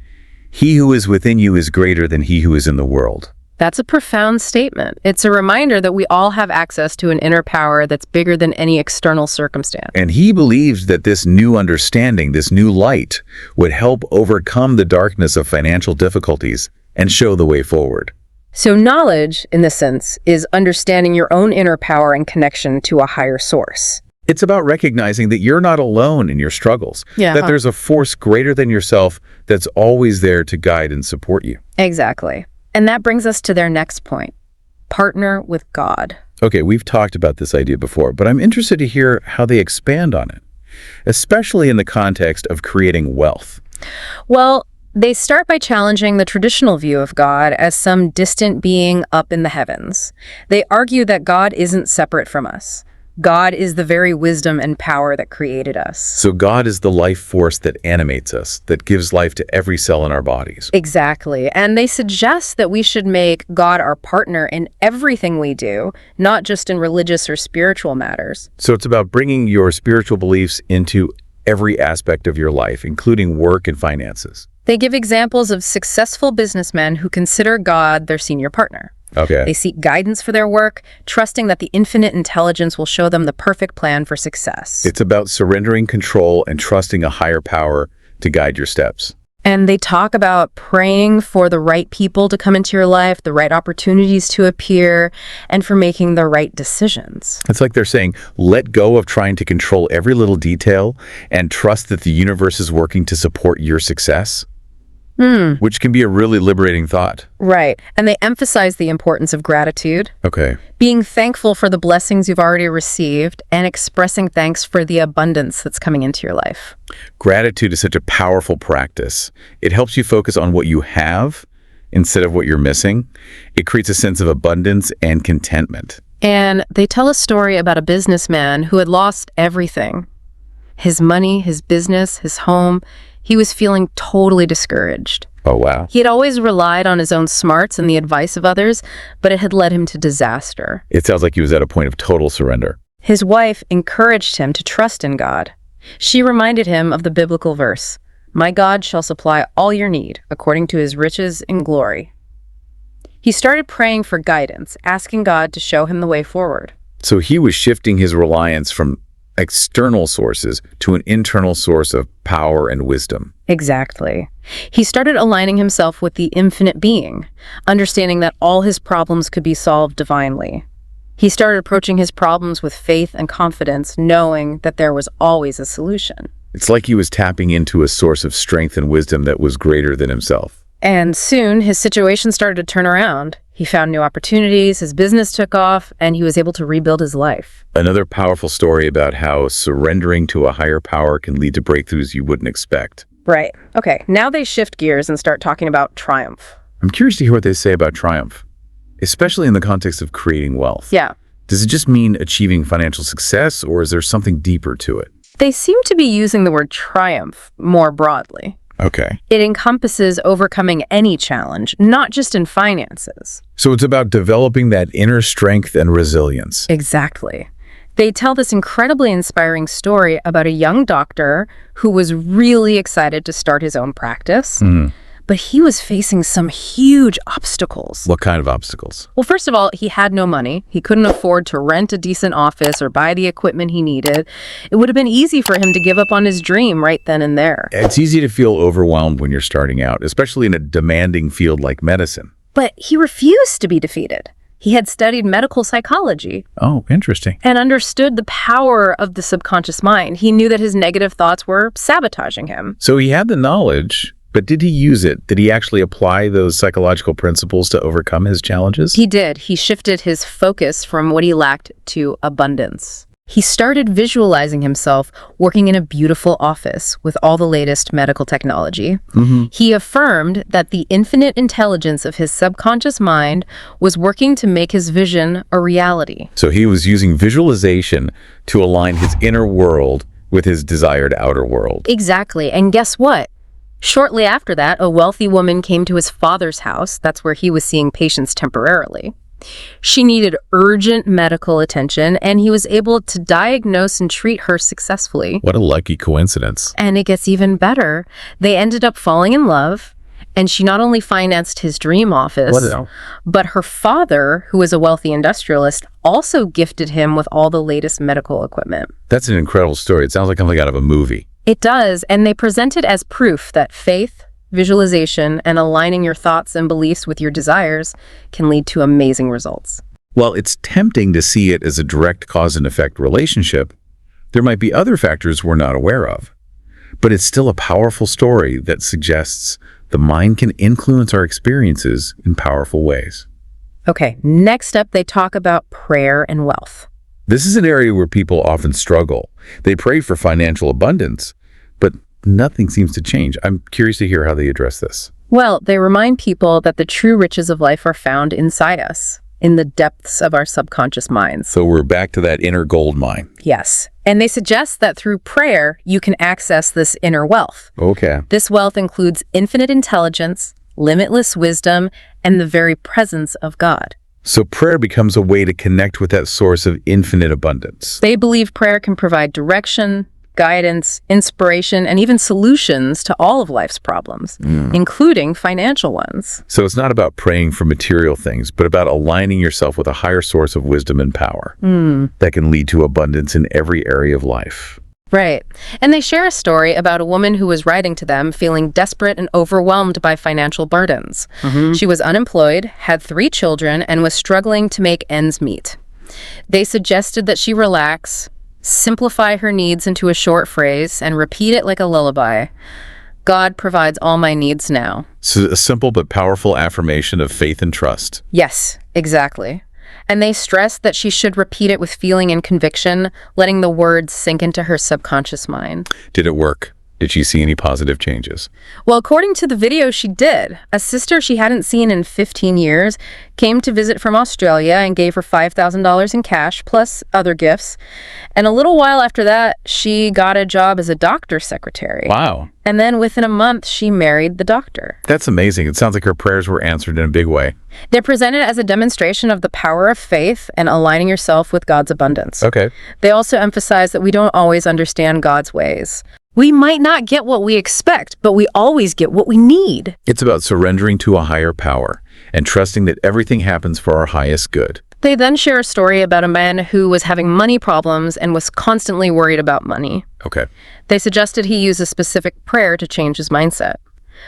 B: he who is within you is greater than he who is in the world.
A: That's a profound statement. It's a reminder that we all have access to an inner power that's bigger than any external circumstance.
B: And he believed that this new understanding, this new light, would help overcome the darkness of financial difficulties and show the way forward.
A: So knowledge, in this sense, is understanding your own inner power and connection to a higher source.
B: It's about recognizing that you're not alone in your struggles, that there's a force greater than yourself that's always there to guide and support you.
A: Exactly. And that brings us to their next point. Partner with God.
B: Okay, we've talked about this idea before, but I'm interested to hear how they expand on it, especially in the context of creating wealth.
A: Well, they start by challenging the traditional view of God as some distant being up in the heavens. They argue that God isn't separate from us. God is the very wisdom and power that created us.
B: So God is the life force that animates us, that gives life to every cell in our bodies.
A: Exactly. And they suggest that we should make God our partner in everything we do, not just in religious or spiritual matters.
B: So it's about bringing your spiritual beliefs into every aspect of your life, including work and finances.
A: They give examples of successful businessmen who consider God their senior partner.
B: Okay.
A: They seek guidance for their work, trusting that the infinite intelligence will show them the perfect plan for success.
B: It's about surrendering control and trusting a higher power to guide your steps.
A: And they talk about praying for the right people to come into your life, the right opportunities to appear, and for making the right decisions.
B: It's like they're saying, let go of trying to control every little detail and trust that the universe is working to support your success. Which can be a really liberating thought.
A: Right. And they emphasize the importance of gratitude.
B: Okay.
A: Being thankful for the blessings you've already received and expressing thanks for the abundance that's coming into your life.
B: Gratitude is such a powerful practice. It helps you focus on what you have instead of what you're missing. It creates a sense of abundance and contentment.
A: And they tell a story about a businessman who had lost everything. His money, his business, his home. He was feeling totally discouraged.
B: Oh, wow.
A: He had always relied on his own smarts and the advice of others, but it had led him to disaster.
B: It sounds like he was at a point of total surrender.
A: His wife encouraged him to trust in God. She reminded him of the biblical verse, "My God shall supply all your need according to his riches in glory." He started praying for guidance, asking God to show him the way forward.
B: So he was shifting his reliance from external sources to an internal source of power and wisdom.
A: Exactly. He started aligning himself with the infinite being, understanding that all his problems could be solved divinely. He started approaching his problems with faith and confidence, knowing that there was always a solution.
B: It's like he was tapping into a source of strength and wisdom that was greater than himself.
A: And soon, his situation started to turn around. He found new opportunities, his business took off, and he was able to rebuild his life.
B: Another powerful story about how surrendering to a higher power can lead to breakthroughs you wouldn't expect.
A: Right. Okay, now they shift gears and start talking about triumph.
B: I'm curious to hear what they say about triumph, especially in the context of creating wealth.
A: Yeah.
B: Does it just mean achieving financial success, or is there something deeper to it?
A: They seem to be using the word triumph more broadly.
B: Okay.
A: It encompasses overcoming any challenge, not just in finances.
B: So it's about developing that inner strength and resilience.
A: Exactly. They tell this incredibly inspiring story about a young doctor who was really excited to start his own practice, but he was facing some huge obstacles.
B: What kind of obstacles?
A: Well, first of all, he had no money. He couldn't afford to rent a decent office or buy the equipment he needed. It would have been easy for him to give up on his dream right then and there.
B: It's easy to feel overwhelmed when you're starting out, especially in a demanding field like medicine.
A: But he refused to be defeated. He had studied medical psychology.
B: Oh, interesting.
A: And understood the power of the subconscious mind. He knew that his negative thoughts were sabotaging him.
B: So he had the knowledge, but did he use it? Did he actually apply those psychological principles to overcome his challenges?
A: He did. He shifted his focus from what he lacked to abundance. He started visualizing himself working in a beautiful office with all the latest medical technology. He affirmed that the infinite intelligence of his subconscious mind was working to make his vision a reality.
B: So he was using visualization to align his inner world with his desired outer world.
A: Exactly. And guess what? Shortly after that, a wealthy woman came to his father's house. That's where he was seeing patients temporarily. She needed urgent medical attention, and he was able to diagnose and treat her successfully.
B: What a lucky coincidence.
A: And it gets even better. They ended up falling in love, and she not only financed his dream office, but her father, who was a wealthy industrialist, also gifted him with all the latest medical equipment.
B: That's an incredible story. It sounds like something out of a movie.
A: It does, and they present it as proof that faith, visualization, and aligning your thoughts and beliefs with your desires can lead to amazing results.
B: While it's tempting to see it as a direct cause and effect relationship, there might be other factors we're not aware of. But it's still a powerful story that suggests the mind can influence our experiences in powerful ways.
A: Okay, next up, they talk about prayer and wealth.
B: This is an area where people often struggle. They pray for financial abundance, but nothing seems to change. I'm curious to hear how they address this.
A: Well, they remind people that the true riches of life are found inside us, in the depths of our subconscious minds.
B: So we're back to that inner gold mine.
A: Yes. And they suggest that through prayer, you can access this inner wealth.
B: Okay.
A: This wealth includes infinite intelligence, limitless wisdom, and the very presence of God.
B: So prayer becomes a way to connect with that source of infinite abundance.
A: They believe prayer can provide direction, guidance, inspiration, and even solutions to all of life's problems, including financial ones.
B: So it's not about praying for material things, but about aligning yourself with a higher source of wisdom and power that can lead to abundance in every area of life.
A: Right. And they share a story about a woman who was writing to them feeling desperate and overwhelmed by financial burdens. She was unemployed, had 3 children, and was struggling to make ends meet. They suggested that she relax, simplify her needs into a short phrase, and repeat it like a lullaby. God provides all my needs now.
B: So a simple but powerful affirmation of faith and trust.
A: Yes, exactly. And they stressed that she should repeat it with feeling and conviction, letting the words sink into her subconscious mind.
B: Did it work? Did she see any positive changes?
A: Well, according to the video, she did. A sister she hadn't seen in 15 years came to visit from Australia and gave her $5,000 in cash, plus other gifts. And a little while after that, she got a job as a doctor's secretary.
B: Wow.
A: And then within a month, she married the doctor.
B: That's amazing. It sounds like her prayers were answered in a big way.
A: They're presented as a demonstration of the power of faith and aligning yourself with God's abundance.
B: Okay.
A: They also emphasize that we don't always understand God's ways. We might not get what we expect, but we always get what we need.
B: It's about surrendering to a higher power and trusting that everything happens for our highest good.
A: They then share a story about a man who was having money problems and was constantly worried about money.
B: Okay.
A: They suggested he use a specific prayer to change his mindset.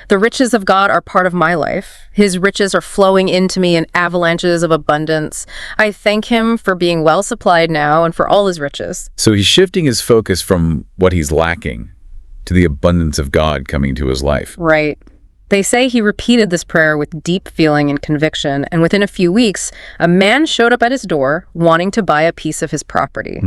A: The riches of God are part of my life. His riches are flowing into me in avalanches of abundance. I thank him for being well supplied now and for all his riches.
B: So he's shifting his focus from what he's lacking to the abundance of God coming to his life.
A: Right. They say he repeated this prayer with deep feeling and conviction, and within a few weeks, a man showed up at his door wanting to buy a piece of his property.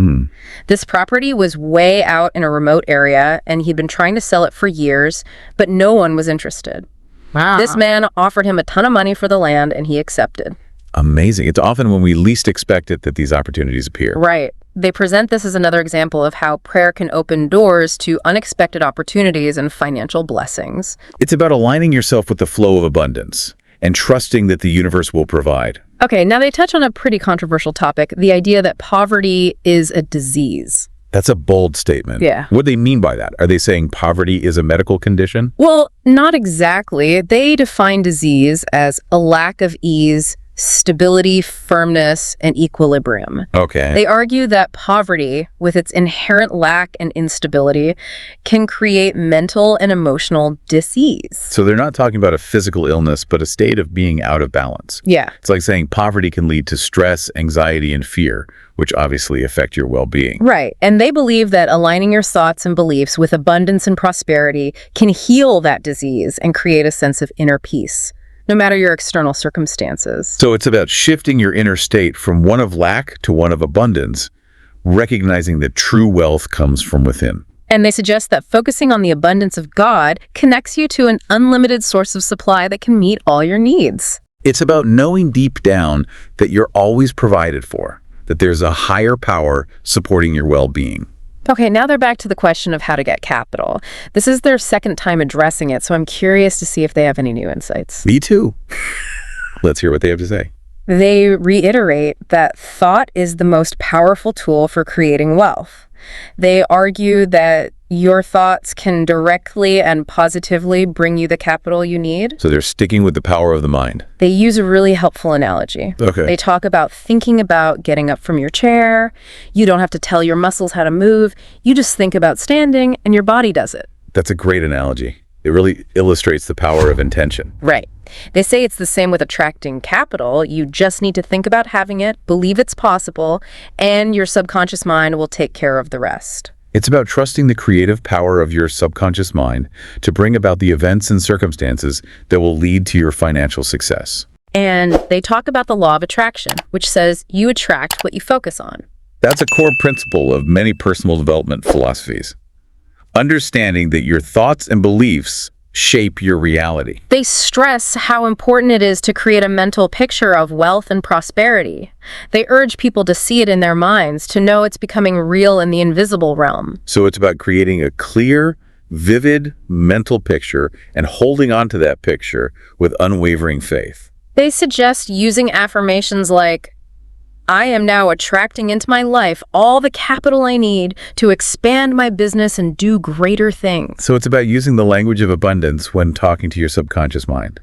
A: This property was way out in a remote area, and he'd been trying to sell it for years, but no one was interested.
C: Wow.
A: This man offered him a ton of money for the land, and he accepted.
B: Amazing. It's often when we least expect it that these opportunities appear.
A: Right. They present this as another example of how prayer can open doors to unexpected opportunities and financial blessings.
B: It's about aligning yourself with the flow of abundance and trusting that the universe will provide.
A: Okay, now they touch on a pretty controversial topic, the idea that poverty is a disease.
B: That's a bold statement.
A: Yeah.
B: What do they mean by that? Are they saying poverty is a medical condition?
A: Well, not exactly. They define disease as a lack of ease, stability, firmness, and equilibrium.
B: Okay.
A: They argue that poverty, with its inherent lack and instability, can create mental and emotional disease.
B: So they're not talking about a physical illness, but a state of being out of balance.
A: Yeah.
B: It's like saying poverty can lead to stress, anxiety, and fear, which obviously affect your well-being.
A: Right. And they believe that aligning your thoughts and beliefs with abundance and prosperity can heal that disease and create a sense of inner peace, no matter your external circumstances.
B: So it's about shifting your inner state from one of lack to one of abundance, recognizing that true wealth comes from within.
A: And they suggest that focusing on the abundance of God connects you to an unlimited source of supply that can meet all your needs.
B: It's about knowing deep down that you're always provided for, that there's a higher power supporting your well-being.
A: Okay, now they're back to the question of how to get capital. This is their second time addressing it, so I'm curious to see if they have any new insights.
B: Me too. Let's hear what they have to say.
A: They reiterate that thought is the most powerful tool for creating wealth. They argue that your thoughts can directly and positively bring you the capital you need.
B: So they're sticking with the power of the mind.
A: They use a really helpful analogy.
B: Okay.
A: They talk about thinking about getting up from your chair. You don't have to tell your muscles how to move. You just think about standing and your body does it.
B: That's a great analogy. It really illustrates the power of intention.
A: Right. They say it's the same with attracting capital. You just need to think about having it, believe it's possible, and your subconscious mind will take care of the rest.
B: It's about trusting the creative power of your subconscious mind to bring about the events and circumstances that will lead to your financial success.
A: And they talk about the law of attraction, which says you attract what you focus on.
B: That's a core principle of many personal development philosophies. Understanding that your thoughts and beliefs shape your reality.
A: They stress how important it is to create a mental picture of wealth and prosperity. They urge people to see it in their minds, to know it's becoming real in the invisible realm.
B: So it's about creating a clear, vivid mental picture and holding on to that picture with unwavering faith.
A: They suggest using affirmations like, I am now attracting into my life all the capital I need to expand my business and do greater things.
B: So it's about using the language of abundance when talking to your subconscious mind.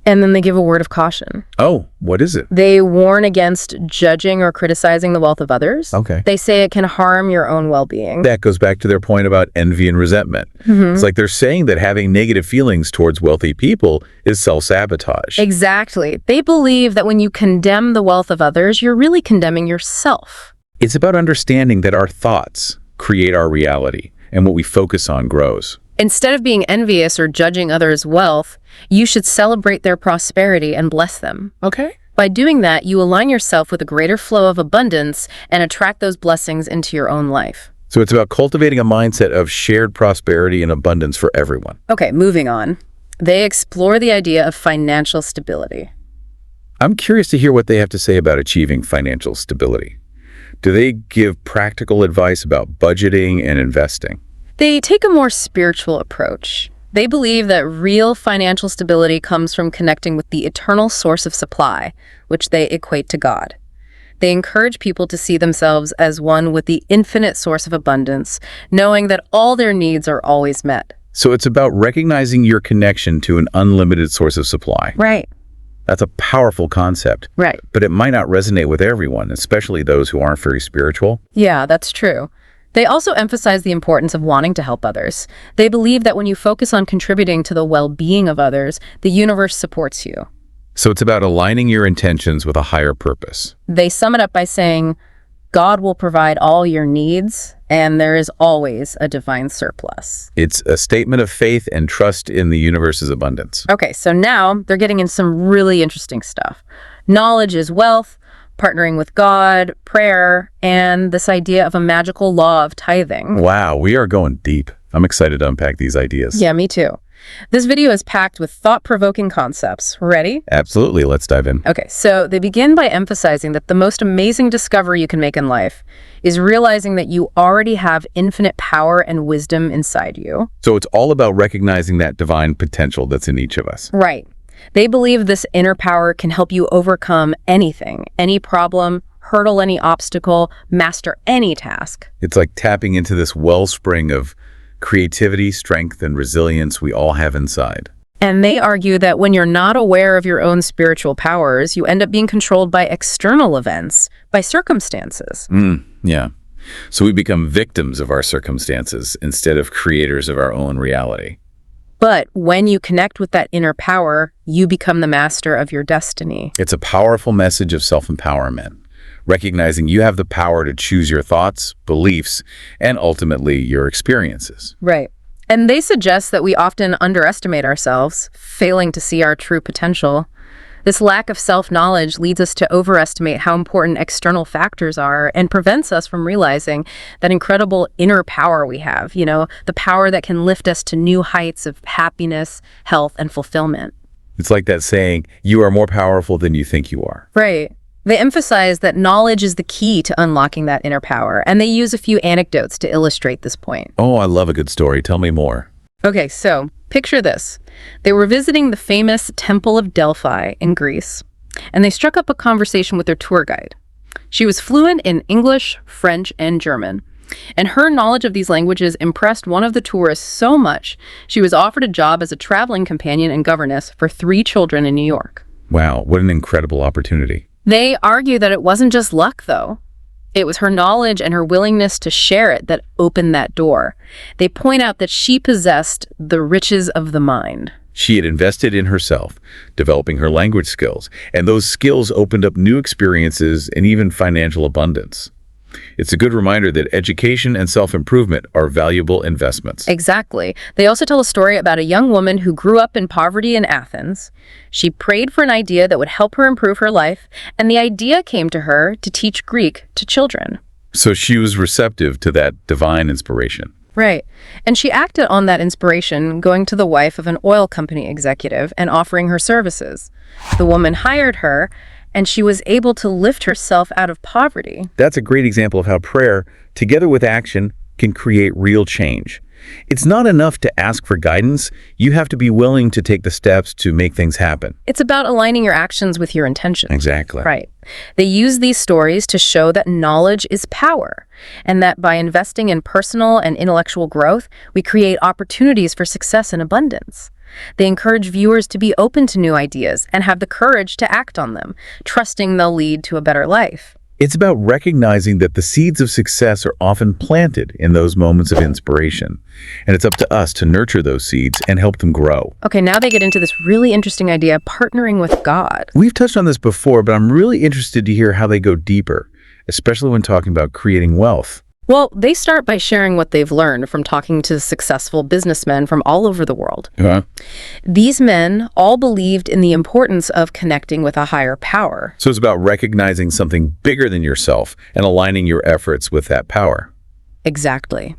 A: And then they give a word of caution.
B: Oh, what is it?
A: They warn against judging or criticizing the wealth of others.
B: Okay.
A: They say it can harm your own well-being.
B: That goes back to their point about envy and resentment. It's like they're saying that having negative feelings towards wealthy people is self-sabotage.
A: Exactly. They believe that when you condemn the wealth of others, you're really condemning yourself.
B: It's about understanding that our thoughts create our reality, and what we focus on grows.
A: Instead of being envious or judging others' wealth, you should celebrate their prosperity and bless them.
B: Okay.
A: By doing that, you align yourself with a greater flow of abundance and attract those blessings into your own life.
B: So it's about cultivating a mindset of shared prosperity and abundance for everyone.
A: Okay, moving on. They explore the idea of financial stability.
B: I'm curious to hear what they have to say about achieving financial stability. Do they give practical advice about budgeting and investing?
A: They take a more spiritual approach. They believe that real financial stability comes from connecting with the eternal source of supply, which they equate to God. They encourage people to see themselves as one with the infinite source of abundance, knowing that all their needs are always met.
B: So it's about recognizing your connection to an unlimited source of supply.
A: Right.
B: That's a powerful concept.
A: Right.
B: But it might not resonate with everyone, especially those who aren't very spiritual.
A: Yeah, that's true. They also emphasize the importance of wanting to help others. They believe that when you focus on contributing to the well-being of others, the universe supports you.
B: So it's about aligning your intentions with a higher purpose.
A: They sum it up by saying, God will provide all your needs, and there is always a divine surplus.
B: It's a statement of faith and trust in the universe's abundance.
A: Okay, so now they're getting in some really interesting stuff. Knowledge is wealth, partnering with God, prayer, and this idea of a magical law of tithing.
B: Wow, we are going deep. I'm excited to unpack these ideas.
A: Yeah, me too. This video is packed with thought-provoking concepts. Ready?
B: Absolutely. Let's dive in.
A: Okay, so they begin by emphasizing that the most amazing discovery you can make in life is realizing that you already have infinite power and wisdom inside you.
B: So it's all about recognizing that divine potential that's in each of us.
A: Right. They believe this inner power can help you overcome anything, any problem, hurdle any obstacle, master any task.
B: It's like tapping into this wellspring of creativity, strength, and resilience we all have inside.
A: And they argue that when you're not aware of your own spiritual powers, you end up being controlled by external events, by circumstances.
B: Yeah. So we become victims of our circumstances instead of creators of our own reality.
A: But when you connect with that inner power, you become the master of your destiny.
B: It's a powerful message of self-empowerment, recognizing you have the power to choose your thoughts, beliefs, and ultimately your experiences.
A: Right. And they suggest that we often underestimate ourselves, failing to see our true potential. This lack of self-knowledge leads us to overestimate how important external factors are and prevents us from realizing that incredible inner power we have, the power that can lift us to new heights of happiness, health, and fulfillment.
B: It's like that saying, you are more powerful than you think you are.
A: Right. They emphasize that knowledge is the key to unlocking that inner power, and they use a few anecdotes to illustrate this point.
B: Oh, I love a good story. Tell me more.
A: Okay, so picture this. They were visiting the famous Temple of Delphi in Greece, and they struck up a conversation with their tour guide. She was fluent in English, French, and German, and her knowledge of these languages impressed one of the tourists so much, she was offered a job as a traveling companion and governess for 3 children in New York.
B: Wow, what an incredible opportunity.
A: They argue that it wasn't just luck, though. It was her knowledge and her willingness to share it that opened that door. They point out that she possessed the riches of the mind.
B: She had invested in herself, developing her language skills, and those skills opened up new experiences and even financial abundance. It's a good reminder that education and self-improvement are valuable investments.
A: Exactly. They also tell a story about a young woman who grew up in poverty in Athens. She prayed for an idea that would help her improve her life, and the idea came to her to teach Greek to children.
B: So she was receptive to that divine inspiration.
A: Right. And she acted on that inspiration, going to the wife of an oil company executive and offering her services. The woman hired her, and she was able to lift herself out of poverty.
B: That's a great example of how prayer, together with action, can create real change. It's not enough to ask for guidance. You have to be willing to take the steps to make things happen.
A: It's about aligning your actions with your intentions.
B: Exactly.
A: Right. They use these stories to show that knowledge is power, and that by investing in personal and intellectual growth, we create opportunities for success and abundance. They encourage viewers to be open to new ideas and have the courage to act on them, trusting they'll lead to a better life.
B: It's about recognizing that the seeds of success are often planted in those moments of inspiration, and it's up to us to nurture those seeds and help them grow.
A: Okay, now they get into this really interesting idea, partnering with God.
B: We've touched on this before, but I'm really interested to hear how they go deeper, especially when talking about creating wealth.
A: Well, they start by sharing what they've learned from talking to successful businessmen from all over the world. These men all believed in the importance of connecting with a higher power.
B: So it's about recognizing something bigger than yourself and aligning your efforts with that power.
A: Exactly.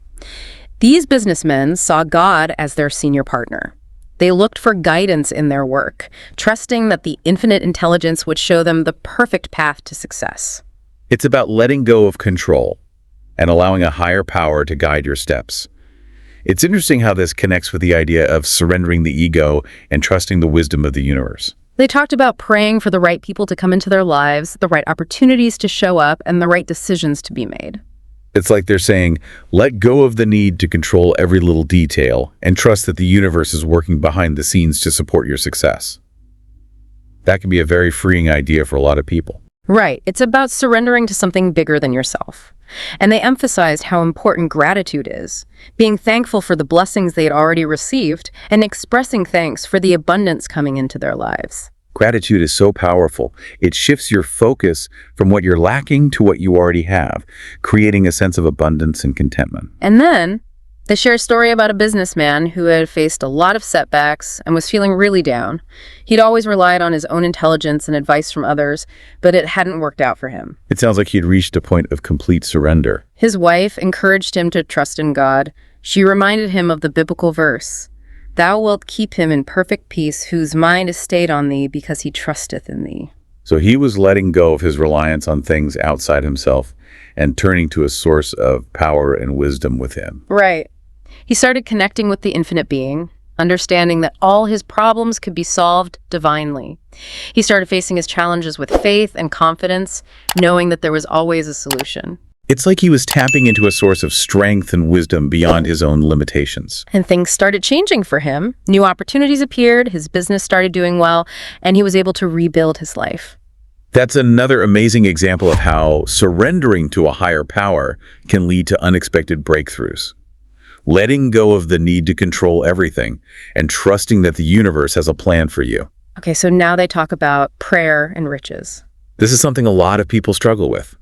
A: These businessmen saw God as their senior partner. They looked for guidance in their work, trusting that the infinite intelligence would show them the perfect path to success.
B: It's about letting go of control and allowing a higher power to guide your steps. It's interesting how this connects with the idea of surrendering the ego and trusting the wisdom of the universe.
A: They talked about praying for the right people to come into their lives, the right opportunities to show up, and the right decisions to be made.
B: It's like they're saying, let go of the need to control every little detail and trust that the universe is working behind the scenes to support your success. That can be a very freeing idea for a lot of people.
A: Right. It's about surrendering to something bigger than yourself. And they emphasized how important gratitude is, being thankful for the blessings they had already received and expressing thanks for the abundance coming into their lives.
B: Gratitude is so powerful. It shifts your focus from what you're lacking to what you already have, creating a sense of abundance and contentment.
A: And then they share a story about a businessman who had faced a lot of setbacks and was feeling really down. He'd always relied on his own intelligence and advice from others, but it hadn't worked out for him.
B: It sounds like he'd reached a point of complete surrender.
A: His wife encouraged him to trust in God. She reminded him of the biblical verse, "Thou wilt keep him in perfect peace, whose mind is stayed on thee, because he trusteth in thee."
B: So he was letting go of his reliance on things outside himself and turning to a source of power and wisdom within.
A: Right. He started connecting with the infinite being, understanding that all his problems could be solved divinely. He started facing his challenges with faith and confidence, knowing that there was always a solution.
B: It's like he was tapping into a source of strength and wisdom beyond his own limitations.
A: And things started changing for him. New opportunities appeared, his business started doing well, and he was able to rebuild his life.
B: That's another amazing example of how surrendering to a higher power can lead to unexpected breakthroughs. Letting go of the need to control everything and trusting that the universe has a plan for you.
A: Okay, so now they talk about prayer and riches.
B: This is something a lot of people struggle with.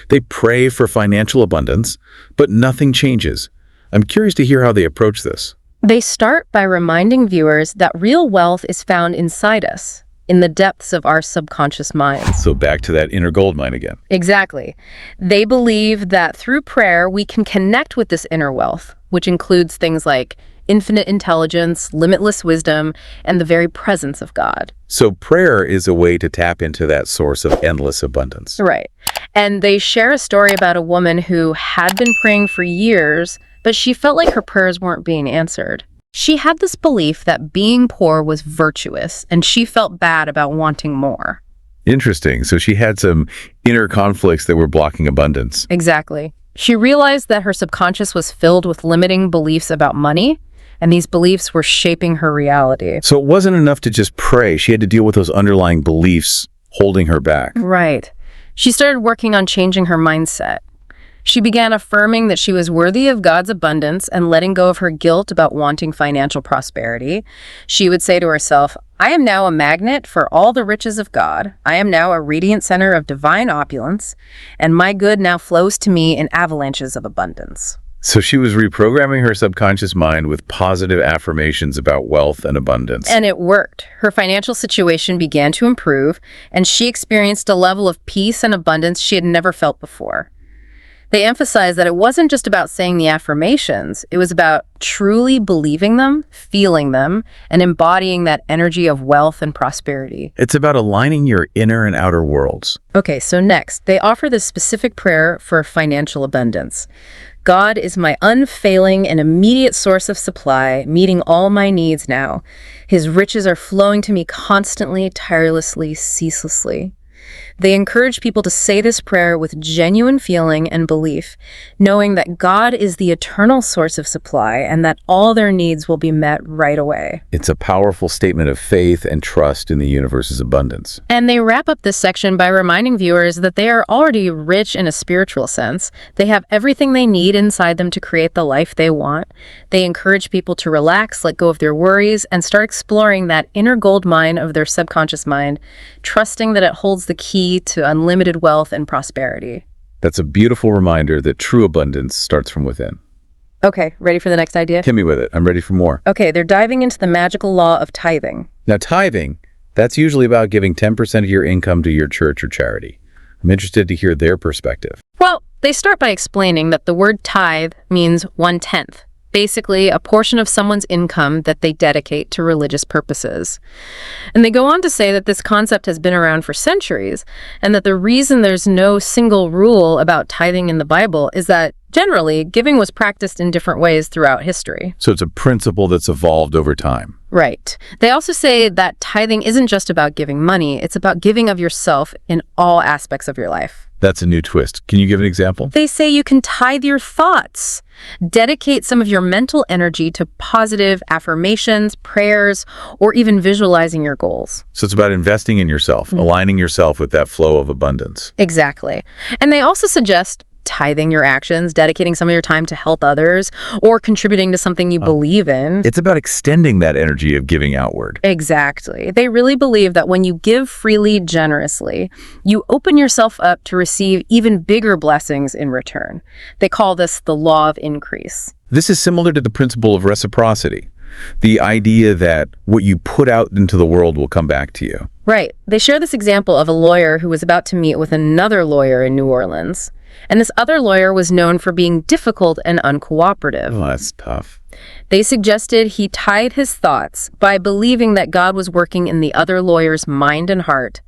B: They pray for financial abundance, but nothing changes. I'm curious to hear how they approach this.
A: They start by reminding viewers that real wealth is found inside us, in the depths of our subconscious minds.
B: So back to that inner gold mine again.
A: Exactly. They believe that through prayer, we can connect with this inner wealth, which includes things like infinite intelligence, limitless wisdom, and the very presence of God.
B: So prayer is a way to tap into that source of endless abundance.
A: Right. And they share a story about a woman who had been praying for years, but she felt like her prayers weren't being answered. She had this belief that being poor was virtuous, and she felt bad about wanting more.
B: Interesting. So she had some inner conflicts that were blocking abundance.
A: Exactly. She realized that her subconscious was filled with limiting beliefs about money, and these beliefs were shaping her reality.
B: So it wasn't enough to just pray. She had to deal with those underlying beliefs holding her back.
A: Right. She started working on changing her mindset. She began affirming that she was worthy of God's abundance and letting go of her guilt about wanting financial prosperity. She would say to herself, I am now a magnet for all the riches of God. I am now a radiant center of divine opulence, and my good now flows to me in avalanches of abundance.
B: So she was reprogramming her subconscious mind with positive affirmations about wealth and abundance.
A: And it worked. Her financial situation began to improve, and she experienced a level of peace and abundance she had never felt before. They emphasized that it wasn't just about saying the affirmations, it was about truly believing them, feeling them, and embodying that energy of wealth and prosperity.
B: It's about aligning your inner and outer worlds.
A: Okay, so next, they offer this specific prayer for financial abundance. God is my unfailing and immediate source of supply, meeting all my needs now. His riches are flowing to me constantly, tirelessly, ceaselessly. They encourage people to say this prayer with genuine feeling and belief, knowing that God is the eternal source of supply and that all their needs will be met right away.
B: It's a powerful statement of faith and trust in the universe's abundance.
A: And they wrap up this section by reminding viewers that they are already rich in a spiritual sense. They have everything they need inside them to create the life they want. They encourage people to relax, let go of their worries, and start exploring that inner gold mine of their subconscious mind, trusting that it holds the key to unlimited wealth and prosperity.
B: That's a beautiful reminder that true abundance starts from within.
A: Okay, ready for the next idea?
B: Hit me with it. I'm ready for more.
A: Okay, they're diving into the magical law of tithing.
B: Now, tithing, that's usually about giving 10% of your income to your church or charity. I'm interested to hear their perspective.
A: Well, they start by explaining that the word tithe means 1/10. Basically, a portion of someone's income that they dedicate to religious purposes. And they go on to say that this concept has been around for centuries, and that the reason there's no single rule about tithing in the Bible is that generally, giving was practiced in different ways throughout history.
B: So it's a principle that's evolved over time.
A: Right. They also say that tithing isn't just about giving money, it's about giving of yourself in all aspects of your life.
B: That's a new twist. Can you give an example?
A: They say you can tithe your thoughts. Dedicate some of your mental energy to positive affirmations, prayers, or even visualizing your goals.
B: So it's about investing in yourself, aligning yourself with that flow of abundance.
A: Exactly. And they also suggest tithing your actions, dedicating some of your time to help others, or contributing to something you believe in.
B: It's about extending that energy of giving outward.
A: Exactly. They really believe that when you give freely, generously, you open yourself up to receive even bigger blessings in return. They call this the law of increase.
B: This is similar to the principle of reciprocity, the idea that what you put out into the world will come back to you.
A: Right. They share this example of a lawyer who was about to meet with another lawyer in New Orleans. And this other lawyer was known for being difficult and uncooperative.
B: Oh, that's tough.
A: They suggested he tithe his thoughts by believing that God was working in the other lawyer's mind and heart,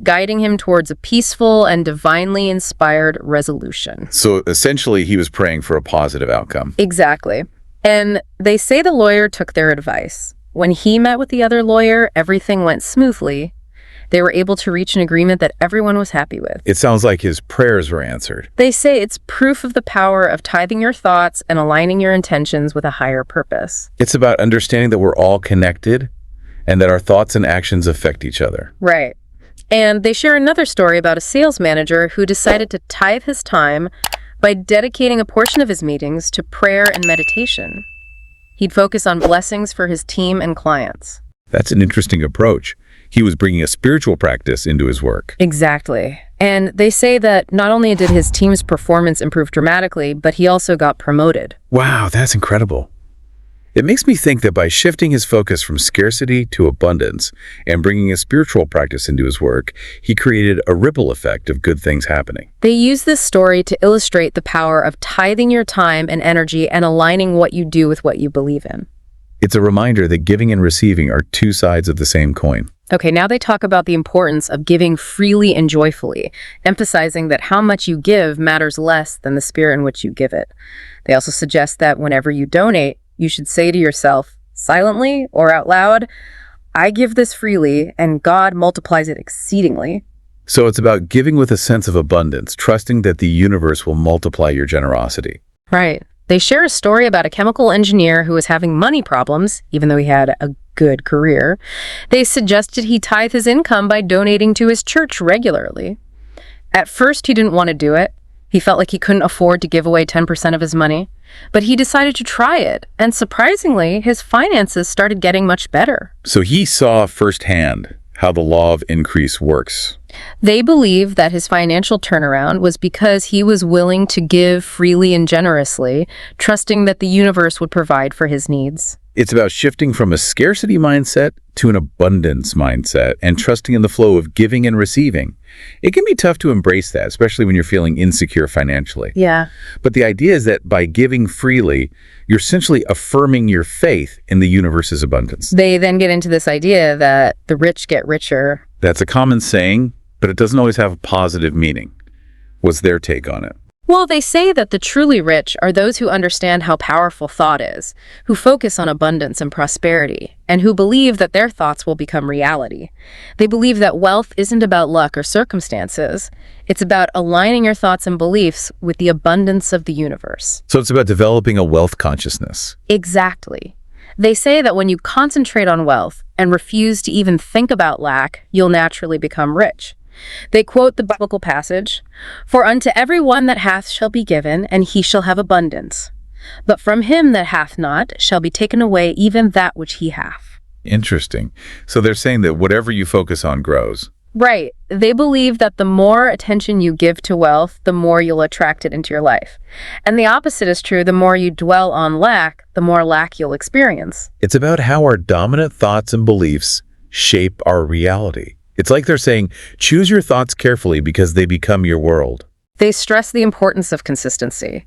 A: guiding him towards a peaceful and divinely inspired resolution.
B: So essentially, he was praying for a positive outcome.
A: Exactly. And they say the lawyer took their advice. When he met with the other lawyer, everything went smoothly. They were able to reach an agreement that everyone was happy with.
B: It sounds like his prayers were answered.
A: They say it's proof of the power of tithing your thoughts and aligning your intentions with a higher purpose.
B: It's about understanding that we're all connected and that our thoughts and actions affect each other.
A: Right. And they share another story about a sales manager who decided to tithe his time by dedicating a portion of his meetings to prayer and meditation. He'd focus on blessings for his team and clients.
B: That's an interesting approach. He was bringing a spiritual practice into his work.
A: Exactly. And they say that not only did his team's performance improve dramatically, but he also got promoted.
B: Wow, that's incredible. It makes me think that by shifting his focus from scarcity to abundance and bringing a spiritual practice into his work, he created a ripple effect of good things happening.
A: They use this story to illustrate the power of tithing your time and energy and aligning what you do with what you believe in.
B: It's a reminder that giving and receiving are two sides of the same coin.
A: Okay, now they talk about the importance of giving freely and joyfully, emphasizing that how much you give matters less than the spirit in which you give it. They also suggest that whenever you donate, you should say to yourself, silently or out loud, I give this freely, and God multiplies it exceedingly.
B: So it's about giving with a sense of abundance, trusting that the universe will multiply your generosity.
A: Right. They share a story about a chemical engineer who was having money problems, even though he had a good career. They suggested he tithe his income by donating to his church regularly. At first, he didn't want to do it. He felt like he couldn't afford to give away 10% of his money. But he decided to try it, and surprisingly, his finances started getting much better.
B: So he saw firsthand how the law of increase works.
A: They believe that his financial turnaround was because he was willing to give freely and generously, trusting that the universe would provide for his needs.
B: It's about shifting from a scarcity mindset to an abundance mindset and trusting in the flow of giving and receiving. It can be tough to embrace that, especially when you're feeling insecure financially.
A: Yeah.
B: But the idea is that by giving freely, you're essentially affirming your faith in the universe's abundance.
A: They then get into this idea that the rich get richer.
B: That's a common saying, but it doesn't always have a positive meaning. What's their take on it?
A: Well, they say that the truly rich are those who understand how powerful thought is, who focus on abundance and prosperity, and who believe that their thoughts will become reality. They believe that wealth isn't about luck or circumstances. It's about aligning your thoughts and beliefs with the abundance of the universe.
B: So it's about developing a wealth consciousness.
A: Exactly. They say that when you concentrate on wealth and refuse to even think about lack, you'll naturally become rich. They quote the biblical passage, "For unto every one that hath shall be given, and he shall have abundance. But from him that hath not shall be taken away even that which he hath."
B: Interesting. So they're saying that whatever you focus on grows.
A: Right. They believe that the more attention you give to wealth, the more you'll attract it into your life. And the opposite is true. The more you dwell on lack, the more lack you'll experience.
B: It's about how our dominant thoughts and beliefs shape our reality. It's like they're saying, choose your thoughts carefully because they become your world.
A: They stress the importance of consistency.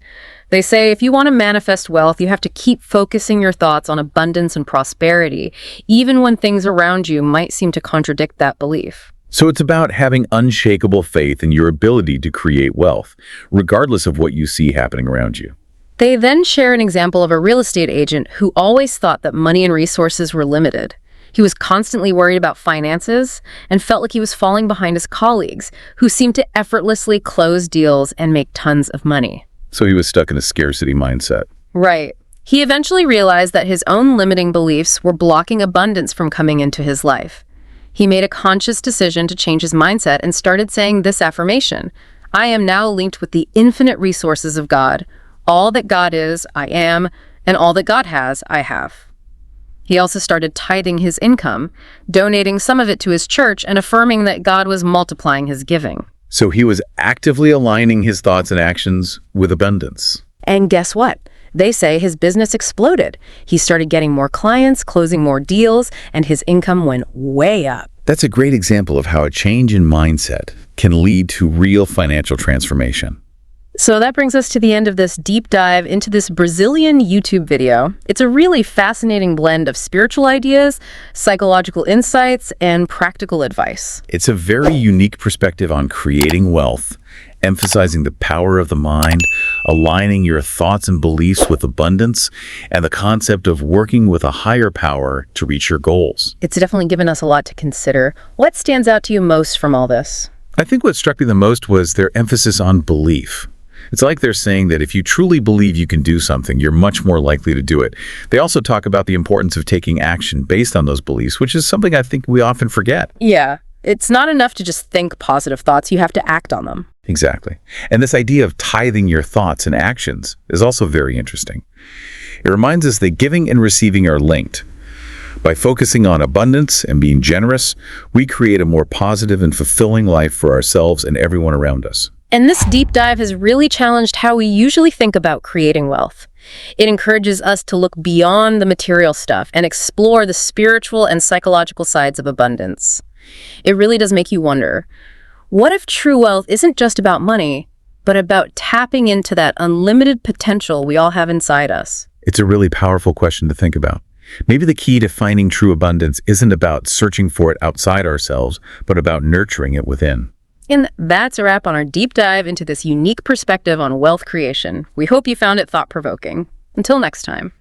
A: They say if you want to manifest wealth, you have to keep focusing your thoughts on abundance and prosperity, even when things around you might seem to contradict that belief.
B: So it's about having unshakable faith in your ability to create wealth, regardless of what you see happening around you.
A: They then share an example of a real estate agent who always thought that money and resources were limited. He was constantly worried about finances and felt like he was falling behind his colleagues, who seemed to effortlessly close deals and make tons of money.
B: So he was stuck in a scarcity mindset.
A: Right. He eventually realized that his own limiting beliefs were blocking abundance from coming into his life. He made a conscious decision to change his mindset and started saying this affirmation: I am now linked with the infinite resources of God. All that God is, I am, and all that God has, I have. He also started tithing his income, donating some of it to his church and affirming that God was multiplying his giving.
B: So he was actively aligning his thoughts and actions with abundance.
A: And guess what? They say his business exploded. He started getting more clients, closing more deals, and his income went way up.
B: That's a great example of how a change in mindset can lead to real financial transformation.
A: So that brings us to the end of this deep dive into this Brazilian YouTube video. It's a really fascinating blend of spiritual ideas, psychological insights, and practical advice.
B: It's a very unique perspective on creating wealth, emphasizing the power of the mind, aligning your thoughts and beliefs with abundance, and the concept of working with a higher power to reach your goals.
A: It's definitely given us a lot to consider. What stands out to you most from all this?
B: I think what struck me the most was their emphasis on belief. It's like they're saying that if you truly believe you can do something, you're much more likely to do it. They also talk about the importance of taking action based on those beliefs, which is something I think we often forget.
A: Yeah, it's not enough to just think positive thoughts. You have to act on them.
B: Exactly. And this idea of tithing your thoughts and actions is also very interesting. It reminds us that giving and receiving are linked. By focusing on abundance and being generous, we create a more positive and fulfilling life for ourselves and everyone around us.
A: And this deep dive has really challenged how we usually think about creating wealth. It encourages us to look beyond the material stuff and explore the spiritual and psychological sides of abundance. It really does make you wonder, what if true wealth isn't just about money, but about tapping into that unlimited potential we all have inside us?
B: It's a really powerful question to think about. Maybe the key to finding true abundance isn't about searching for it outside ourselves, but about nurturing it within.
A: And that's a wrap on our deep dive into this unique perspective on wealth creation. We hope you found it thought-provoking. Until next time.